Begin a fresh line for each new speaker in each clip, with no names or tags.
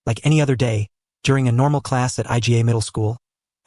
Like any other day, during a normal class at IGA Middle School,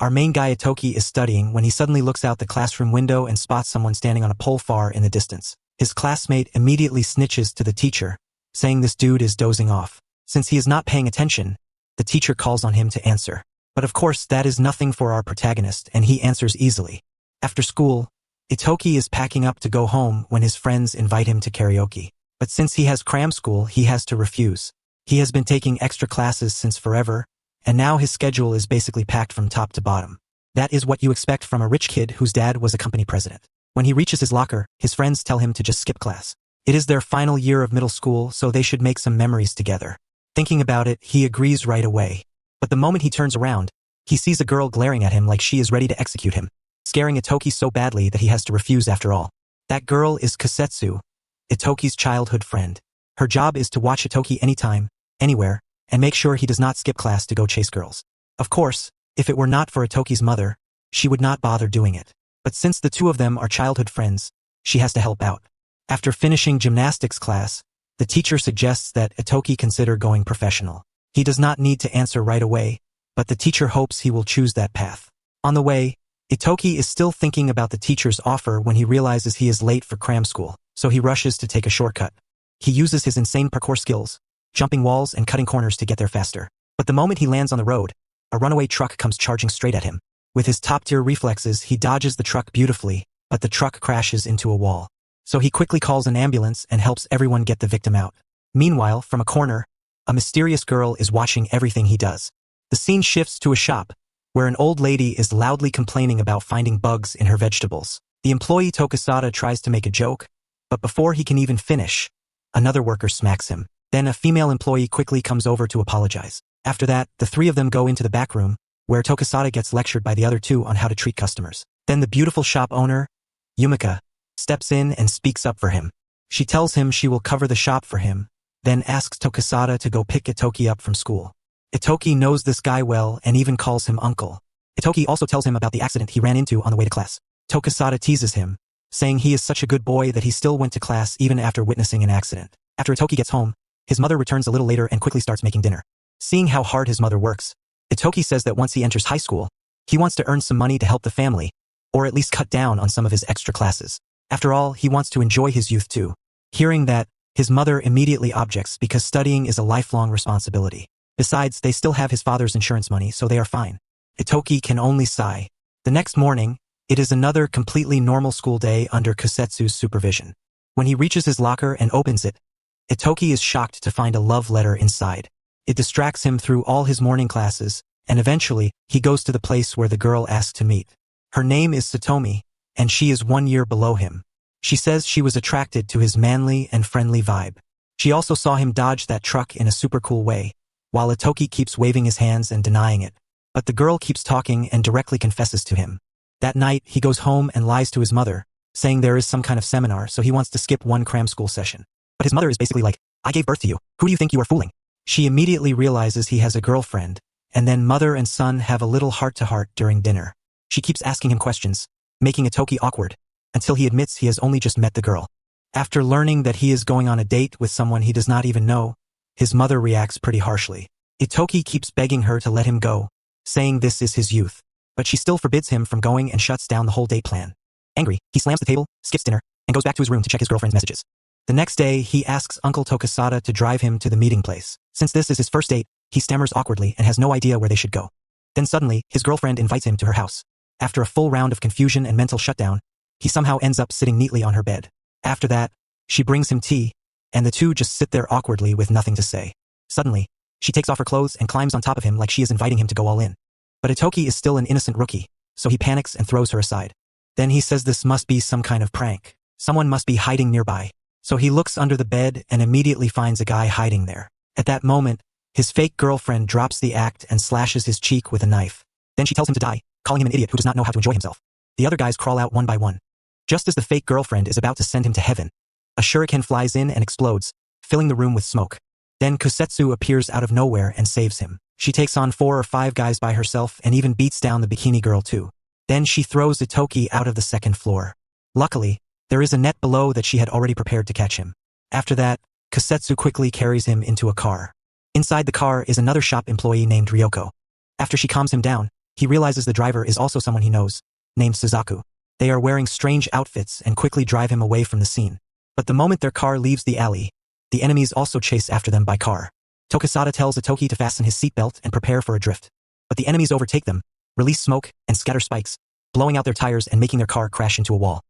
our main guy Itoki is studying when he suddenly looks out the classroom window and spots someone standing on a pole far in the distance. His classmate immediately snitches to the teacher, saying this dude is dozing off. Since he is not paying attention, the teacher calls on him to answer. But of course that is nothing for our protagonist, and he answers easily. After school, Itoki is packing up to go home when his friends invite him to karaoke. But since he has cram school, he has to refuse. He has been taking extra classes since forever, and now his schedule is basically packed from top to bottom. That is what you expect from a rich kid whose dad was a company president. When he reaches his locker, his friends tell him to just skip class. It is their final year of middle school, so they should make some memories together. Thinking about it, he agrees right away. But the moment he turns around, he sees a girl glaring at him like she is ready to execute him, scaring Itoki so badly that he has to refuse after all. That girl is Kosetsu, Itoki's childhood friend. Her job is to watch Itoki anytime, anywhere, and make sure he does not skip class to go chase girls. Of course, if it were not for Itoki's mother, she would not bother doing it. But since the two of them are childhood friends, she has to help out. After finishing gymnastics class, the teacher suggests that Itoki consider going professional. He does not need to answer right away, but the teacher hopes he will choose that path. On the way, Itoki is still thinking about the teacher's offer when he realizes he is late for cram school, so he rushes to take a shortcut. He uses his insane parkour skills, jumping walls and cutting corners to get there faster. But the moment he lands on the road, a runaway truck comes charging straight at him. With his top-tier reflexes, he dodges the truck beautifully, but the truck crashes into a wall. So he quickly calls an ambulance and helps everyone get the victim out. Meanwhile, from a corner, a mysterious girl is watching everything he does. The scene shifts to a shop, where an old lady is loudly complaining about finding bugs in her vegetables. The employee Tokisada tries to make a joke, but before he can even finish, another worker smacks him. Then a female employee quickly comes over to apologize. After that, the three of them go into the back room, where Tokisada gets lectured by the other two on how to treat customers. Then the beautiful shop owner, Yumika, steps in and speaks up for him. She tells him she will cover the shop for him, then asks Tokisada to go pick Itoki up from school. Itoki knows this guy well and even calls him uncle. Itoki also tells him about the accident he ran into on the way to class. Tokisada teases him, saying he is such a good boy that he still went to class even after witnessing an accident. After Itoki gets home, his mother returns a little later and quickly starts making dinner. Seeing how hard his mother works, Itoki says that once he enters high school, he wants to earn some money to help the family, or at least cut down on some of his extra classes. After all, he wants to enjoy his youth too. Hearing that, his mother immediately objects because studying is a lifelong responsibility. Besides, they still have his father's insurance money, so they are fine. Itoki can only sigh. The next morning, it is another completely normal school day under Kosetsu's supervision. When he reaches his locker and opens it, Itoki is shocked to find a love letter inside. It distracts him through all his morning classes, and eventually, he goes to the place where the girl asked to meet. Her name is Satomi, and she is 1 year below him. She says she was attracted to his manly and friendly vibe. She also saw him dodge that truck in a super cool way, while Itoki keeps waving his hands and denying it. But the girl keeps talking and directly confesses to him. That night, he goes home and lies to his mother, saying there is some kind of seminar, so he wants to skip one cram school session. But his mother is basically like, I gave birth to you. Who do you think you are fooling? She immediately realizes he has a girlfriend, and then mother and son have a little heart-to-heart during dinner. She keeps asking him questions, making Itoki awkward, until he admits he has only just met the girl. After learning that he is going on a date with someone he does not even know, his mother reacts pretty harshly. Itoki keeps begging her to let him go, saying this is his youth, but she still forbids him from going and shuts down the whole date plan. Angry, he slams the table, skips dinner, and goes back to his room to check his girlfriend's messages. The next day, he asks Uncle Tokisada to drive him to the meeting place. Since this is his first date, he stammers awkwardly and has no idea where they should go. Then suddenly, his girlfriend invites him to her house. After a full round of confusion and mental shutdown, he somehow ends up sitting neatly on her bed. After that, she brings him tea, and the two just sit there awkwardly with nothing to say. Suddenly, she takes off her clothes and climbs on top of him like she is inviting him to go all in. But Itoki is still an innocent rookie, so he panics and throws her aside. Then he says this must be some kind of prank. Someone must be hiding nearby. So he looks under the bed and immediately finds a guy hiding there. At that moment, his fake girlfriend drops the act and slashes his cheek with a knife. Then she tells him to die, calling him an idiot who does not know how to enjoy himself. The other guys crawl out one by one. Just as the fake girlfriend is about to send him to heaven, a shuriken flies in and explodes, filling the room with smoke. Then Kosetsu appears out of nowhere and saves him. She takes on 4 or 5 guys by herself and even beats down the bikini girl too. Then she throws Itoki out of the 2nd floor. Luckily, there is a net below that she had already prepared to catch him. After that, Kosetsu quickly carries him into a car. Inside the car is another shop employee named Ryoko. After she calms him down, he realizes the driver is also someone he knows, named Suzaku. They are wearing strange outfits and quickly drive him away from the scene. But the moment their car leaves the alley, the enemies also chase after them by car. Tokisada tells Itoki to fasten his seatbelt and prepare for a drift. But the enemies overtake them, release smoke, and scatter spikes, blowing out their tires and making their car crash into a wall.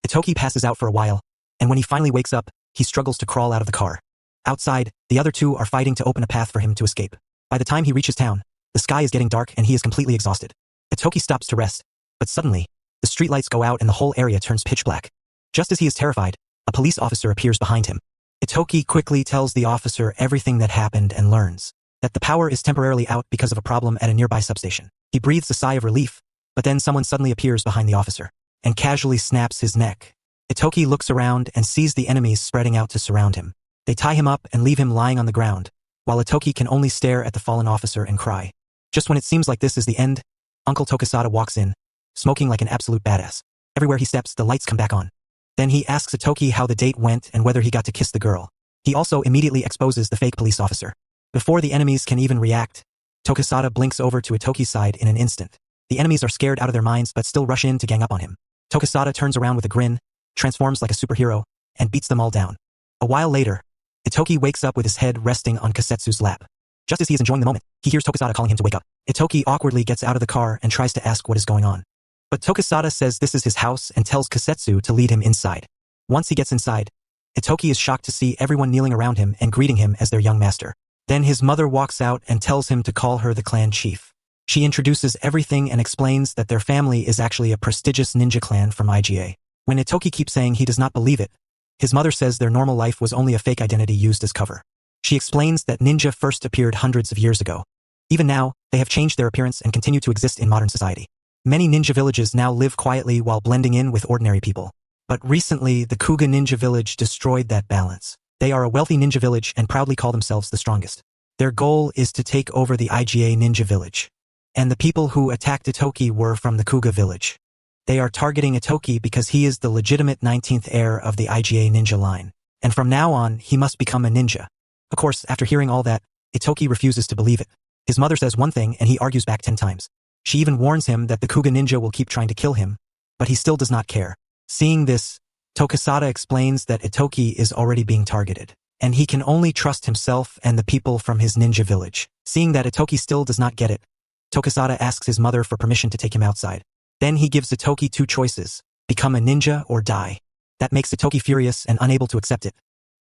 Itoki passes out for a while, and when he finally wakes up, he struggles to crawl out of the car. Outside, the other two are fighting to open a path for him to escape. By the time he reaches town, the sky is getting dark and he is completely exhausted. Itoki stops to rest, but suddenly, the streetlights go out and the whole area turns pitch black. Just as he is terrified, a police officer appears behind him. Itoki quickly tells the officer everything that happened and learns that the power is temporarily out because of a problem at a nearby substation. He breathes a sigh of relief, but then someone suddenly appears behind the officer and casually snaps his neck. Itoki looks around and sees the enemies spreading out to surround him. They tie him up and leave him lying on the ground, while Itoki can only stare at the fallen officer and cry. Just when it seems like this is the end, Uncle Tokisada walks in, smoking like an absolute badass. Everywhere he steps, the lights come back on. Then he asks Itoki how the date went and whether he got to kiss the girl. He also immediately exposes the fake police officer. Before the enemies can even react, Tokisada blinks over to Itoki's side in an instant. The enemies are scared out of their minds but still rush in to gang up on him. Tokisada turns around with a grin, transforms like a superhero, and beats them all down. A while later, Itoki wakes up with his head resting on Kasetsu's lap. Just as he is enjoying the moment, he hears Tokisada calling him to wake up. Itoki awkwardly gets out of the car and tries to ask what is going on. But Tokisada says this is his house and tells Kasetsu to lead him inside. Once he gets inside, Itoki is shocked to see everyone kneeling around him and greeting him as their young master. Then his mother walks out and tells him to call her the clan chief. She introduces everything and explains that their family is actually a prestigious ninja clan from IGA. When Itoki keeps saying he does not believe it, his mother says their normal life was only a fake identity used as cover. She explains that ninja first appeared hundreds of years ago. Even now, they have changed their appearance and continue to exist in modern society. Many ninja villages now live quietly while blending in with ordinary people. But recently, the Kuga ninja village destroyed that balance. They are a wealthy ninja village and proudly call themselves the strongest. Their goal is to take over the IGA ninja village. And the people who attacked Itoki were from the Kuga village. They are targeting Itoki because he is the legitimate 19th heir of the IGA ninja line. And from now on, he must become a ninja. Of course, after hearing all that, Itoki refuses to believe it. His mother says one thing and he argues back 10 times. She even warns him that the Kuga ninja will keep trying to kill him, but he still does not care. Seeing this, Tokisada explains that Itoki is already being targeted, and he can only trust himself and the people from his ninja village. Seeing that Itoki still does not get it, Tokisada asks his mother for permission to take him outside. Then he gives Itoki two choices: become a ninja or die. That makes Itoki furious and unable to accept it.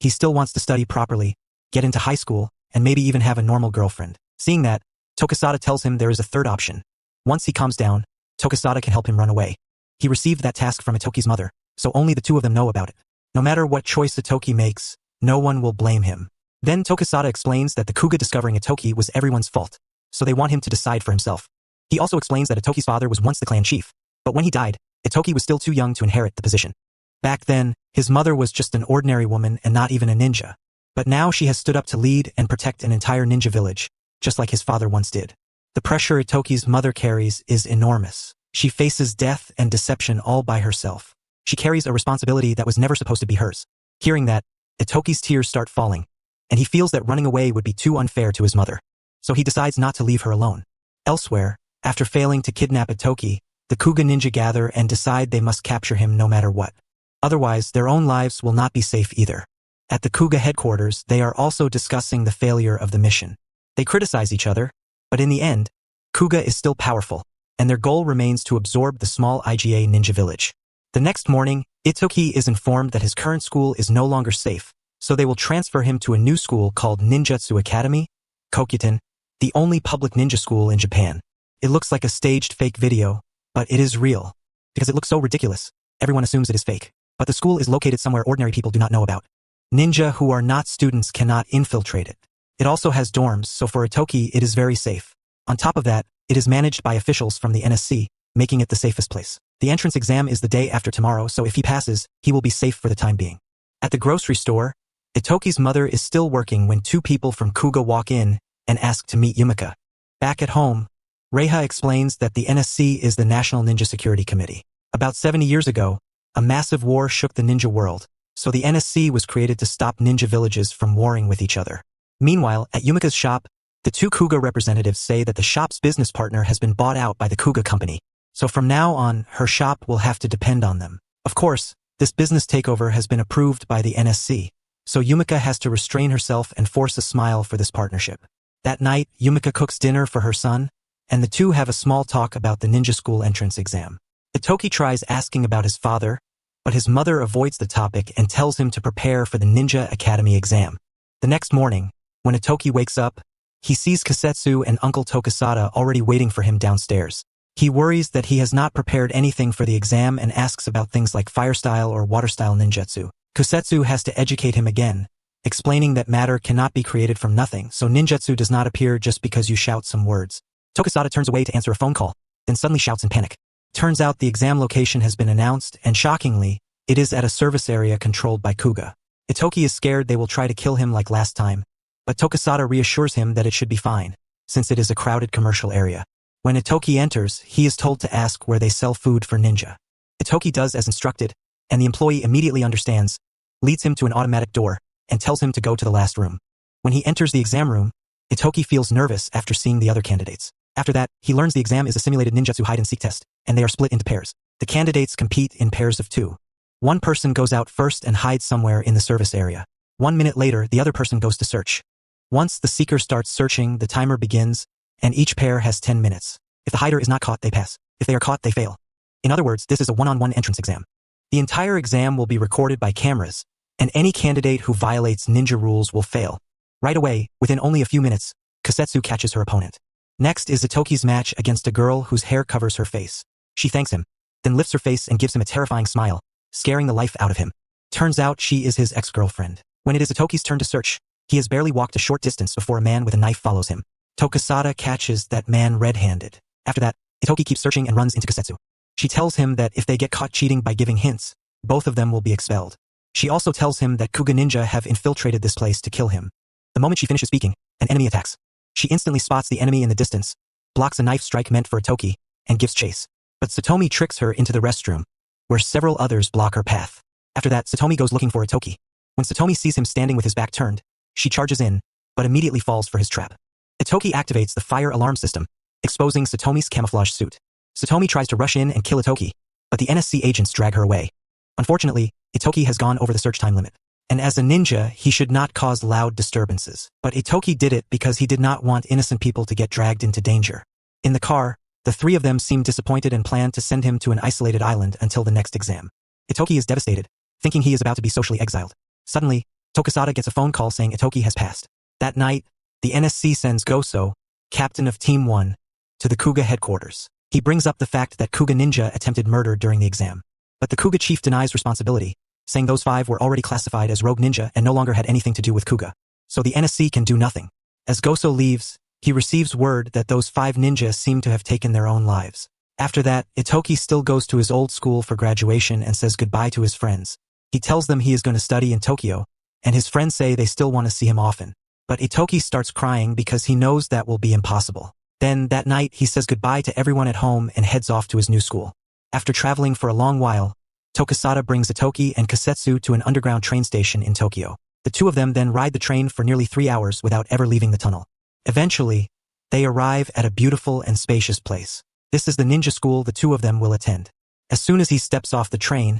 He still wants to study properly, get into high school, and maybe even have a normal girlfriend. Seeing that, Tokisada tells him there is a third option. Once he calms down, Tokisada can help him run away. He received that task from Itoki's mother, so only the two of them know about it. No matter what choice Itoki makes, no one will blame him. Then Tokisada explains that the Kuga discovering Itoki was everyone's fault, so they want him to decide for himself. He also explains that Itoki's father was once the clan chief, but when he died, Itoki was still too young to inherit the position. Back then, his mother was just an ordinary woman and not even a ninja. But now she has stood up to lead and protect an entire ninja village, just like his father once did. The pressure Itoki's mother carries is enormous. She faces death and deception all by herself. She carries a responsibility that was never supposed to be hers. Hearing that, Itoki's tears start falling, and he feels that running away would be too unfair to his mother. So he decides not to leave her alone. Elsewhere, after failing to kidnap Itoki, the Kuga ninja gather and decide they must capture him no matter what. Otherwise, their own lives will not be safe either. At the Kuga headquarters, they are also discussing the failure of the mission. They criticize each other, but in the end, Kuga is still powerful, and their goal remains to absorb the small IGA ninja village. The next morning, Itoki is informed that his current school is no longer safe, so they will transfer him to a new school called Ninjutsu Academy, Kokyuten, the only public ninja school in Japan. It looks like a staged fake video, but it is real. Because it looks so ridiculous, everyone assumes it is fake. But the school is located somewhere ordinary people do not know about. Ninja who are not students cannot infiltrate it. It also has dorms, so for Itoki it is very safe. On top of that, it is managed by officials from the NSC, making it the safest place. The entrance exam is the day after tomorrow, so if he passes, he will be safe for the time being. At the grocery store, Itoki's mother is still working when two people from Kuga walk in and ask to meet Yumika. Back at home, Reiha explains that the NSC is the National Ninja Security Committee. About 70 years ago, a massive war shook the ninja world, so the NSC was created to stop ninja villages from warring with each other. Meanwhile, at Yumika's shop, the two Kuga representatives say that the shop's business partner has been bought out by the Kuga company. So from now on, her shop will have to depend on them. Of course, this business takeover has been approved by the NSC, so Yumika has to restrain herself and force a smile for this partnership. That night, Yumika cooks dinner for her son, and the two have a small talk about the ninja school entrance exam. Itoki tries asking about his father, but his mother avoids the topic and tells him to prepare for the Ninja Academy exam. The next morning, when Itoki wakes up, he sees Kasetsu and Uncle Tokisada already waiting for him downstairs. He worries that he has not prepared anything for the exam and asks about things like fire-style or water-style ninjutsu. Kasetsu has to educate him again, explaining that matter cannot be created from nothing, so ninjutsu does not appear just because you shout some words. Tokisada turns away to answer a phone call, then suddenly shouts in panic. Turns out the exam location has been announced, and shockingly, it is at a service area controlled by Kuga. Itoki is scared they will try to kill him like last time, but Tokisada reassures him that it should be fine, since it is a crowded commercial area. When Itoki enters, he is told to ask where they sell food for ninja. Itoki does as instructed, and the employee immediately understands, leads him to an automatic door, and tells him to go to the last room. When he enters the exam room, Itoki feels nervous after seeing the other candidates. After that, he learns the exam is a simulated ninjutsu hide-and-seek test, and they are split into pairs. The candidates compete in pairs of two. One person goes out first and hides somewhere in the service area. 1 minute later, the other person goes to search. Once the seeker starts searching, the timer begins, and each pair has 10 minutes. If the hider is not caught, they pass. If they are caught, they fail. In other words, this is a one-on-one entrance exam. The entire exam will be recorded by cameras, and any candidate who violates ninja rules will fail. Right away, within only a few minutes, Kasetsu catches her opponent. Next is Itoki's match against a girl whose hair covers her face. She thanks him, then lifts her face and gives him a terrifying smile, scaring the life out of him. Turns out she is his ex-girlfriend. When it is Itoki's turn to search, he has barely walked a short distance before a man with a knife follows him. Tokisada catches that man red-handed. After that, Itoki keeps searching and runs into Kasetsu. She tells him that if they get caught cheating by giving hints, both of them will be expelled. She also tells him that Kuga ninja have infiltrated this place to kill him. The moment she finishes speaking, an enemy attacks. She instantly spots the enemy in the distance, blocks a knife strike meant for Itoki, and gives chase. But Satomi tricks her into the restroom, where several others block her path. After that, Satomi goes looking for Itoki. When Satomi sees him standing with his back turned, she charges in, but immediately falls for his trap. Itoki activates the fire alarm system, exposing Satomi's camouflage suit. Satomi tries to rush in and kill Itoki, but the NSC agents drag her away. Unfortunately, Itoki has gone over the search time limit. And as a ninja, he should not cause loud disturbances. But Itoki did it because he did not want innocent people to get dragged into danger. In the car, the three of them seem disappointed and plan to send him to an isolated island until the next exam. Itoki is devastated, thinking he is about to be socially exiled. Suddenly, Tokisada gets a phone call saying Itoki has passed. That night, the NSC sends Goso, captain of Team 1, to the Kuga headquarters. He brings up the fact that Kuga ninja attempted murder during the exam. But the Kuga chief denies responsibility, saying those 5 were already classified as rogue ninja and no longer had anything to do with Kuga. So the NSC can do nothing. As Goso leaves, he receives word that those 5 ninjas seem to have taken their own lives. After that, Itoki still goes to his old school for graduation and says goodbye to his friends. He tells them he is going to study in Tokyo, and his friends say they still want to see him often. But Itoki starts crying because he knows that will be impossible. Then, that night, he says goodbye to everyone at home and heads off to his new school. After traveling for a long while, Tokisada brings Itoki and Kasetsu to an underground train station in Tokyo. The two of them then ride the train for nearly 3 hours without ever leaving the tunnel. Eventually, they arrive at a beautiful and spacious place. This is the ninja school the two of them will attend. As soon as he steps off the train,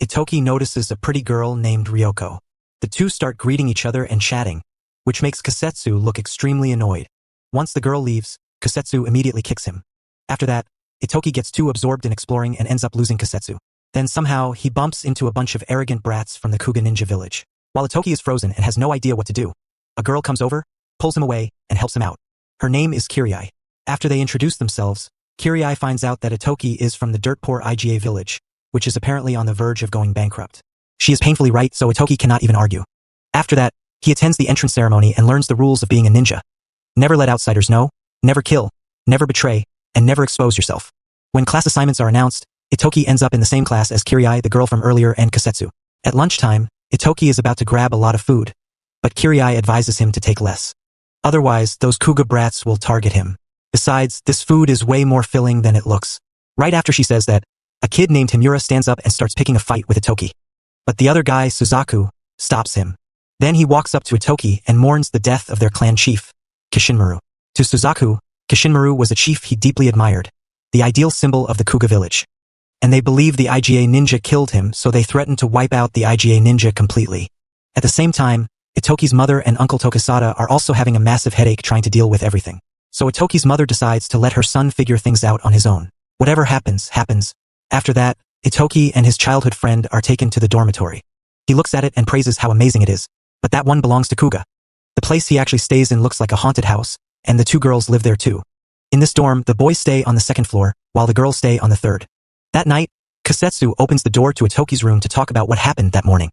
Itoki notices a pretty girl named Ryoko. The two start greeting each other and chatting, which makes Kasetsu look extremely annoyed. Once the girl leaves, Kasetsu immediately kicks him. After that, Itoki gets too absorbed in exploring and ends up losing Kasetsu. Then somehow, he bumps into a bunch of arrogant brats from the Kuga ninja village. While Itoki is frozen and has no idea what to do, a girl comes over, pulls him away, and helps him out. Her name is Kirai. After they introduce themselves, Kirai finds out that Itoki is from the dirt-poor IGA village, which is apparently on the verge of going bankrupt. She is painfully right, so Itoki cannot even argue. After that, he attends the entrance ceremony and learns the rules of being a ninja. Never let outsiders know, never kill, never betray, and never expose yourself. When class assignments are announced, Itoki ends up in the same class as Kirai, the girl from earlier, and Kasetsu. At lunchtime, Itoki is about to grab a lot of food, but Kirai advises him to take less. Otherwise, those Kuga brats will target him. Besides, this food is way more filling than it looks. Right after she says that, a kid named Himura stands up and starts picking a fight with Itoki. But the other guy, Suzaku, stops him. Then he walks up to Itoki and mourns the death of their clan chief, Kishinmaru. To Suzaku, Kishinmaru was a chief he deeply admired, the ideal symbol of the Kuga village. And they believe the IGA ninja killed him, so they threatened to wipe out the IGA ninja completely. At the same time, Itoki's mother and Uncle Tokisada are also having a massive headache trying to deal with everything. So Itoki's mother decides to let her son figure things out on his own. Whatever happens, happens. After that, Itoki and his childhood friend are taken to the dormitory. He looks at it and praises how amazing it is. But that one belongs to Kuga. The place he actually stays in looks like a haunted house, and the two girls live there too. In this dorm, the boys stay on the second floor, while the girls stay on the third. That night, Kasetsu opens the door to Itoki's room to talk about what happened that morning.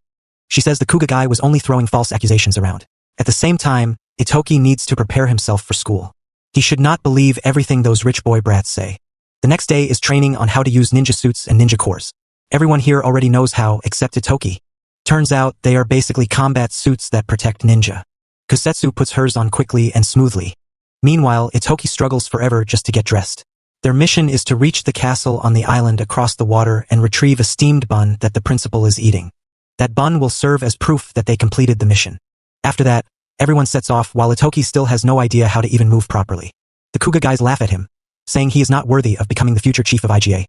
She says the Kuga guy was only throwing false accusations around. At the same time, Itoki needs to prepare himself for school. He should not believe everything those rich boy brats say. The next day is training on how to use ninja suits and ninja cores. Everyone here already knows how, except Itoki. Turns out, they are basically combat suits that protect ninja. Kasetsu puts hers on quickly and smoothly. Meanwhile, Itoki struggles forever just to get dressed. Their mission is to reach the castle on the island across the water and retrieve a steamed bun that the principal is eating. That bun will serve as proof that they completed the mission. After that, everyone sets off while Itoki still has no idea how to even move properly. The Kuga guys laugh at him, saying he is not worthy of becoming the future chief of IGA.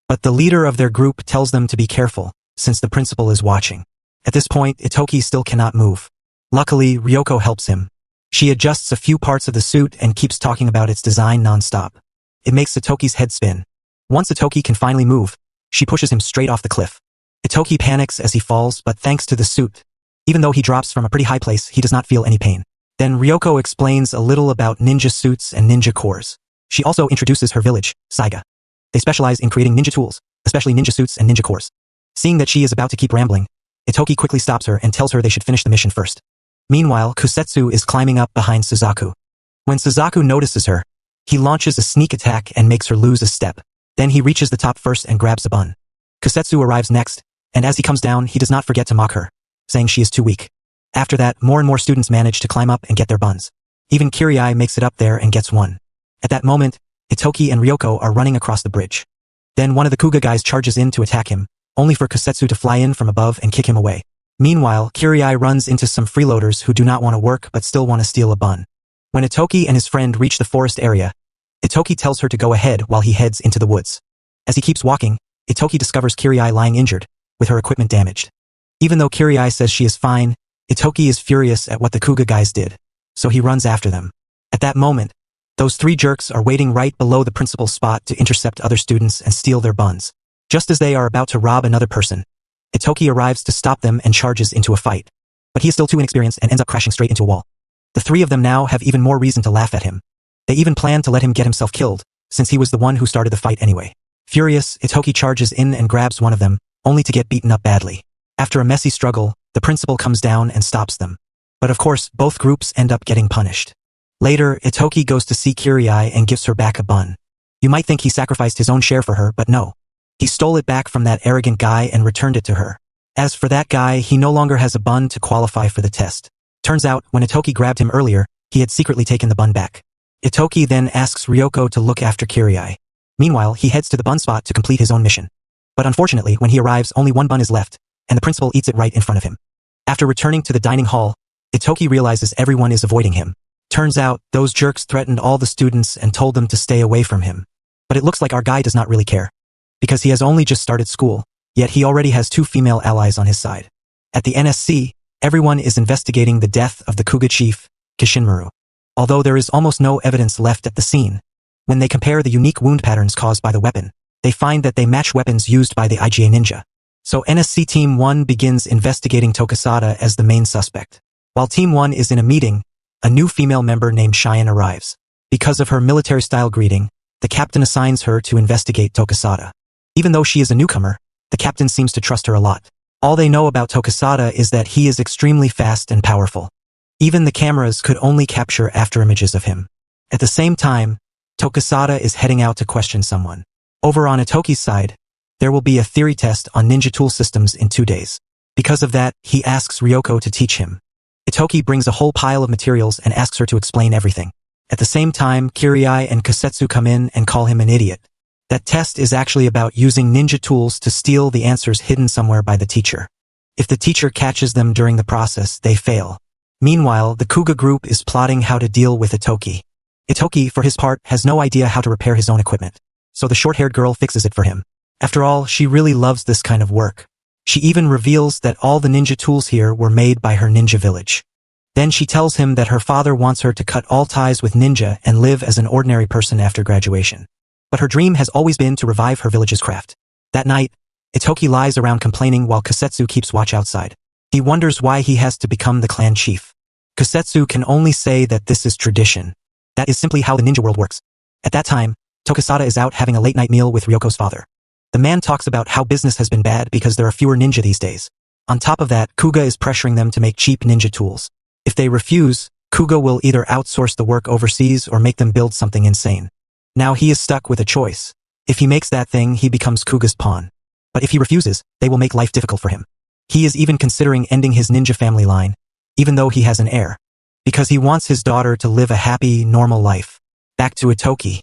But the leader of their group tells them to be careful, since the principal is watching. At this point, Itoki still cannot move. Luckily, Ryoko helps him. She adjusts a few parts of the suit and keeps talking about its design non-stop. It makes Itoki's head spin. Once Itoki can finally move, she pushes him straight off the cliff. Itoki panics as he falls, but thanks to the suit, even though he drops from a pretty high place, he does not feel any pain. Then Ryoko explains a little about ninja suits and ninja cores. She also introduces her village, Saiga. They specialize in creating ninja tools, especially ninja suits and ninja cores. Seeing that she is about to keep rambling, Itoki quickly stops her and tells her they should finish the mission first. Meanwhile, Kusetsu is climbing up behind Suzaku. When Suzaku notices her, he launches a sneak attack and makes her lose a step. Then he reaches the top first and grabs a bun. Kusetsu arrives next, and as he comes down, he does not forget to mock her, saying she is too weak. After that, more and more students manage to climb up and get their buns. Even Kirai makes it up there and gets one. At that moment, Itoki and Ryoko are running across the bridge. Then one of the Kuga guys charges in to attack him, only for Kusetsu to fly in from above and kick him away. Meanwhile, Kirai runs into some freeloaders who do not want to work but still want to steal a bun. When Itoki and his friend reach the forest area, Itoki tells her to go ahead while he heads into the woods. As he keeps walking, Itoki discovers Kirai lying injured, with her equipment damaged. Even though Kirai says she is fine, Itoki is furious at what the Kuga guys did, so he runs after them. At that moment, those three jerks are waiting right below the principal's spot to intercept other students and steal their buns. Just as they are about to rob another person, Itoki arrives to stop them and charges into a fight. But he is still too inexperienced and ends up crashing straight into a wall. The three of them now have even more reason to laugh at him. They even plan to let him get himself killed, since he was the one who started the fight anyway. Furious, Itoki charges in and grabs one of them, only to get beaten up badly. After a messy struggle, the principal comes down and stops them. But of course, both groups end up getting punished. Later, Itoki goes to see Kirai and gives her back a bun. You might think he sacrificed his own share for her, but no. He stole it back from that arrogant guy and returned it to her. As for that guy, he no longer has a bun to qualify for the test. Turns out, when Itoki grabbed him earlier, he had secretly taken the bun back. Itoki then asks Ryoko to look after Kirai. Meanwhile, he heads to the bun spot to complete his own mission. But unfortunately, when he arrives, only one bun is left, and the principal eats it right in front of him. After returning to the dining hall, Itoki realizes everyone is avoiding him. Turns out, those jerks threatened all the students and told them to stay away from him. But it looks like our guy does not really care. Because he has only just started school, yet he already has 2 female allies on his side. At the NSC, everyone is investigating the death of the Kuga chief, Kishinmaru. Although there is almost no evidence left at the scene, when they compare the unique wound patterns caused by the weapon, they find that they match weapons used by the IGA ninja. So NSC Team 1 begins investigating Tokisada as the main suspect. While Team 1 is in a meeting, a new female member named Cheyenne arrives. Because of her military-style greeting, the captain assigns her to investigate Tokisada. Even though she is a newcomer, the captain seems to trust her a lot. All they know about Tokisada is that he is extremely fast and powerful. Even the cameras could only capture after images of him. At the same time, Tokisada is heading out to question someone. Over on Itoki's side, there will be a theory test on ninja tool systems in 2 days. Because of that, he asks Ryoko to teach him. Itoki brings a whole pile of materials and asks her to explain everything. At the same time, Kirai and Kasetsu come in and call him an idiot. That test is actually about using ninja tools to steal the answers hidden somewhere by the teacher. If the teacher catches them during the process, they fail. Meanwhile, the Kuga group is plotting how to deal with Itoki. Itoki, for his part, has no idea how to repair his own equipment. So the short-haired girl fixes it for him. After all, she really loves this kind of work. She even reveals that all the ninja tools here were made by her ninja village. Then she tells him that her father wants her to cut all ties with ninja and live as an ordinary person after graduation. But her dream has always been to revive her village's craft. That night, Itoki lies around complaining while Kusetsu keeps watch outside. He wonders why he has to become the clan chief. Kusetsu can only say that this is tradition. That is simply how the ninja world works. At that time, Tokisada is out having a late-night meal with Ryoko's father. The man talks about how business has been bad because there are fewer ninja these days. On top of that, Kuga is pressuring them to make cheap ninja tools. If they refuse, Kuga will either outsource the work overseas or make them build something insane. Now he is stuck with a choice. If he makes that thing, he becomes Kuga's pawn. But if he refuses, they will make life difficult for him. He is even considering ending his ninja family line, even though he has an heir, because he wants his daughter to live a happy, normal life. Back to Itoki.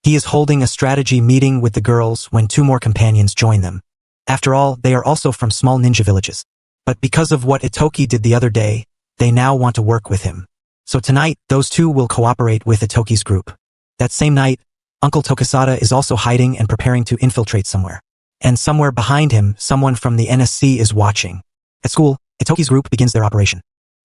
He is holding a strategy meeting with the girls when two more companions join them. After all, they are also from small ninja villages. But because of what Itoki did the other day, they now want to work with him. So tonight, those two will cooperate with Itoki's group. That same night, Uncle Tokisada is also hiding and preparing to infiltrate somewhere. And somewhere behind him, someone from the NSC is watching. At school, Itoki's group begins their operation.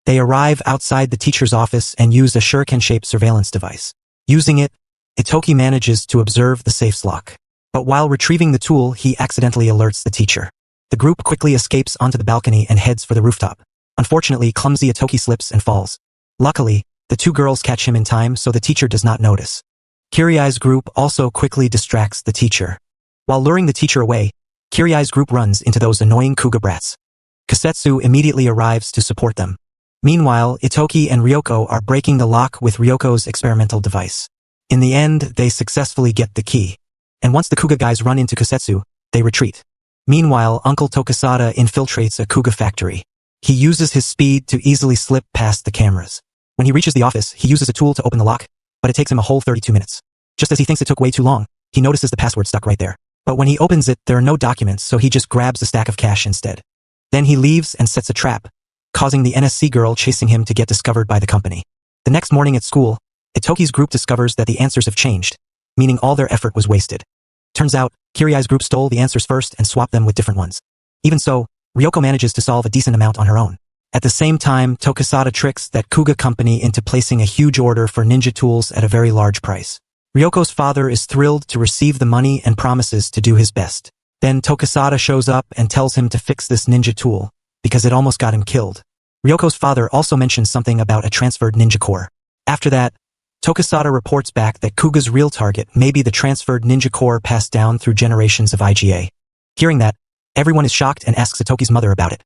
They arrive outside the teacher's office and use a shuriken-shaped surveillance device. Using it, Itoki manages to observe the safe's lock. But while retrieving the tool, he accidentally alerts the teacher. The group quickly escapes onto the balcony and heads for the rooftop. Unfortunately, clumsy Itoki slips and falls. Luckily, the two girls catch him in time so the teacher does not notice. Kiriai's group also quickly distracts the teacher. While luring the teacher away, Kiriai's group runs into those annoying Kuga brats. Kusetsu immediately arrives to support them. Meanwhile, Itoki and Ryoko are breaking the lock with Ryoko's experimental device. In the end, they successfully get the key. And once the Kuga guys run into Kusetsu, they retreat. Meanwhile, Uncle Tokisada infiltrates a Kuga factory. He uses his speed to easily slip past the cameras. When he reaches the office, he uses a tool to open the lock, but it takes him a whole 32 minutes. Just as he thinks it took way too long, he notices the password stuck right there. But when he opens it, there are no documents, so he just grabs a stack of cash instead. Then he leaves and sets a trap, causing the NSC girl chasing him to get discovered by the company. The next morning at school, Itoki's group discovers that the answers have changed, meaning all their effort was wasted. Turns out, Kiriai's group stole the answers first and swapped them with different ones. Even so, Ryoko manages to solve a decent amount on her own. At the same time, Tokisada tricks that Kuga company into placing a huge order for ninja tools at a very large price. Ryoko's father is thrilled to receive the money and promises to do his best. Then Tokisada shows up and tells him to fix this ninja tool, because it almost got him killed. Ryoko's father also mentions something about a transferred ninja core. After that, Tokisada reports back that Kuga's real target may be the transferred ninja core passed down through generations of IGA. Hearing that, everyone is shocked and asks Itoki's mother about it.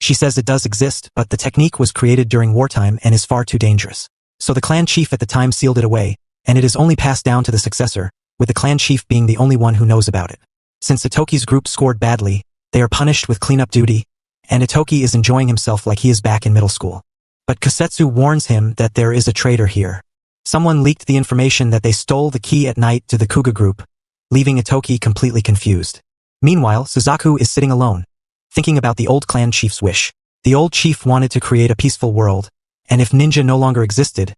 She says it does exist, but the technique was created during wartime and is far too dangerous. So the clan chief at the time sealed it away, and it is only passed down to the successor, with the clan chief being the only one who knows about it. Since Itoki's group scored badly, they are punished with cleanup duty, and Itoki is enjoying himself like he is back in middle school. But Kusetsu warns him that there is a traitor here. Someone leaked the information that they stole the key at night to the Kuga group, leaving Itoki completely confused. Meanwhile, Suzaku is sitting alone, thinking about the old clan chief's wish. The old chief wanted to create a peaceful world, and if ninja no longer existed,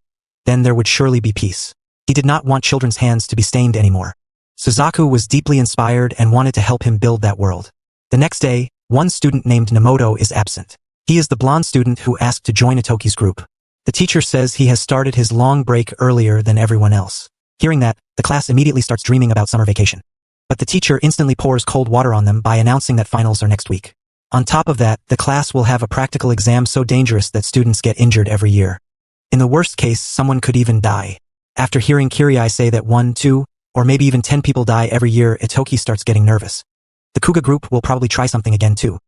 then there would surely be peace. He did not want children's hands to be stained anymore. Suzaku was deeply inspired and wanted to help him build that world. The next day, one student named Namoto is absent. He is the blonde student who asked to join Itoki's group. The teacher says he has started his long break earlier than everyone else. Hearing that, the class immediately starts dreaming about summer vacation. But the teacher instantly pours cold water on them by announcing that finals are next week. On top of that, the class will have a practical exam so dangerous that students get injured every year. In the worst case, someone could even die. After hearing Kiriai say that 1, 2, or maybe even 10 people die every year, Itoki starts getting nervous. The Kuga group will probably try something again too.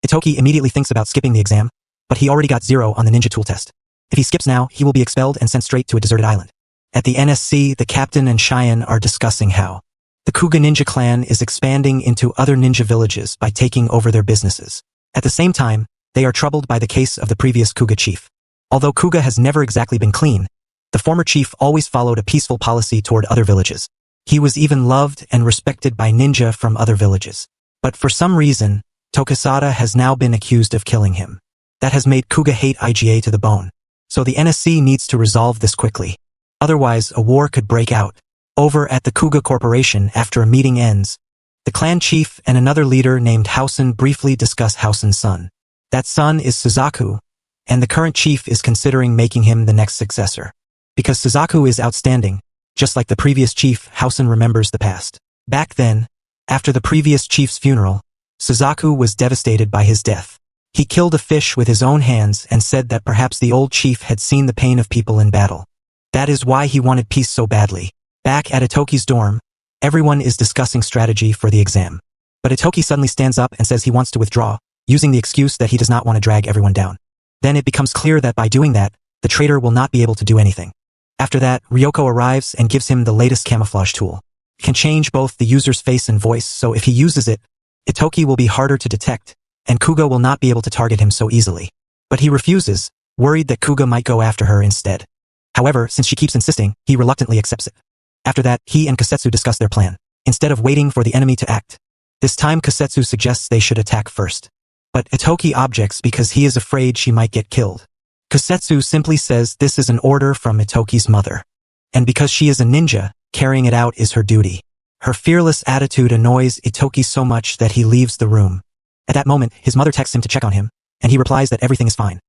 Itoki immediately thinks about skipping the exam, but he already got 0 on the ninja tool test. If he skips now, he will be expelled and sent straight to a deserted island. At the NSC, the captain and Cheyenne are discussing how the Kuga ninja clan is expanding into other ninja villages by taking over their businesses. At the same time, they are troubled by the case of the previous Kuga chief. Although Kuga has never exactly been clean, the former chief always followed a peaceful policy toward other villages. He was even loved and respected by ninja from other villages. But for some reason, Tokisada has now been accused of killing him. That has made Kuga hate IGA to the bone. So the NSC needs to resolve this quickly. Otherwise, a war could break out. Over at the Kuga Corporation, after a meeting ends, the clan chief and another leader named Housen briefly discuss Housen's son. That son is Suzaku, and the current chief is considering making him the next successor. Because Suzaku is outstanding, just like the previous chief, Housen remembers the past. Back then, after the previous chief's funeral, Suzaku was devastated by his death. He killed a fish with his own hands and said that perhaps the old chief had seen the pain of people in battle. That is why he wanted peace so badly. Back at Itoki's dorm, everyone is discussing strategy for the exam. But Itoki suddenly stands up and says he wants to withdraw, using the excuse that he does not want to drag everyone down. Then it becomes clear that by doing that, the traitor will not be able to do anything. After that, Ryoko arrives and gives him the latest camouflage tool. It can change both the user's face and voice, so if he uses it, Itoki will be harder to detect, and Kuga will not be able to target him so easily. But he refuses, worried that Kuga might go after her instead. However, since she keeps insisting, he reluctantly accepts it. After that, he and Kasetsu discuss their plan, instead of waiting for the enemy to act. This time Kasetsu suggests they should attack first. But Itoki objects because he is afraid she might get killed. Kasetsu simply says this is an order from Itoki's mother. And because she is a ninja, carrying it out is her duty. Her fearless attitude annoys Itoki so much that he leaves the room. At that moment, his mother texts him to check on him, and he replies that everything is fine.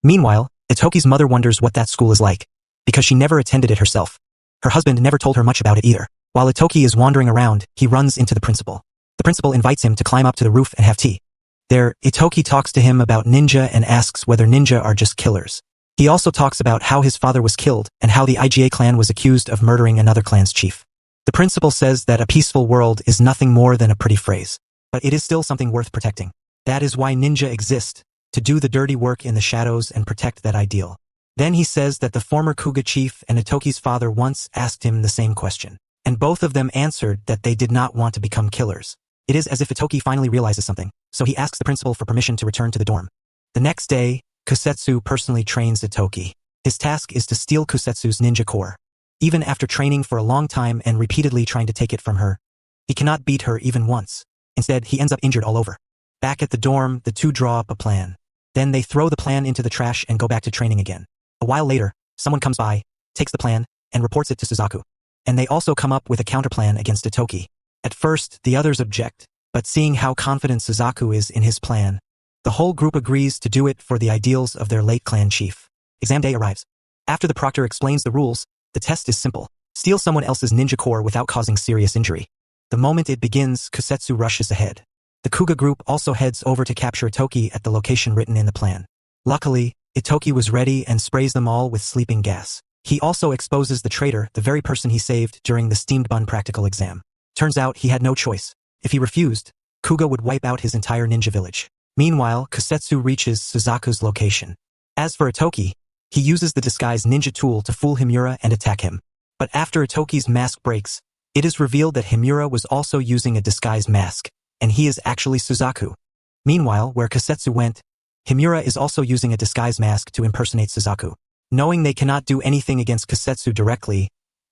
Meanwhile, Itoki's mother wonders what that school is like, because she never attended it herself. Her husband never told her much about it either. While Itoki is wandering around, he runs into the principal. The principal invites him to climb up to the roof and have tea. There, Itoki talks to him about ninja and asks whether ninja are just killers. He also talks about how his father was killed and how the IGA clan was accused of murdering another clan's chief. The principal says that a peaceful world is nothing more than a pretty phrase, but it is still something worth protecting. That is why ninja exist, to do the dirty work in the shadows and protect that ideal. Then he says that the former Kuga chief and Itoki's father once asked him the same question, and both of them answered that they did not want to become killers. It is as if Itoki finally realizes something, so he asks the principal for permission to return to the dorm. The next day, Kasetsu personally trains Itoki. His task is to steal Kusetsu's ninja core. Even after training for a long time and repeatedly trying to take it from her, he cannot beat her even once. Instead, he ends up injured all over. Back at the dorm, the two draw up a plan. Then they throw the plan into the trash and go back to training again. A while later, someone comes by, takes the plan, and reports it to Suzaku. And they also come up with a counterplan against Itoki. At first, the others object, but seeing how confident Suzaku is in his plan, the whole group agrees to do it for the ideals of their late clan chief. Exam day arrives. After the proctor explains the rules, the test is simple. Steal someone else's ninja core without causing serious injury. The moment it begins, Kasetsu rushes ahead. The Kuga group also heads over to capture Itoki at the location written in the plan. Luckily, Itoki was ready and sprays them all with sleeping gas. He also exposes the traitor, the very person he saved during the steamed bun practical exam. Turns out he had no choice. If he refused, Kuga would wipe out his entire ninja village. Meanwhile, Kasetsu reaches Suzaku's location. As for Itoki, he uses the disguise ninja tool to fool Himura and attack him. But after Itoki's mask breaks, it is revealed that Himura was also using a disguise mask, and he is actually Suzaku. Meanwhile, where Kasetsu went, Himura is also using a disguise mask to impersonate Suzaku. Knowing they cannot do anything against Kasetsu directly,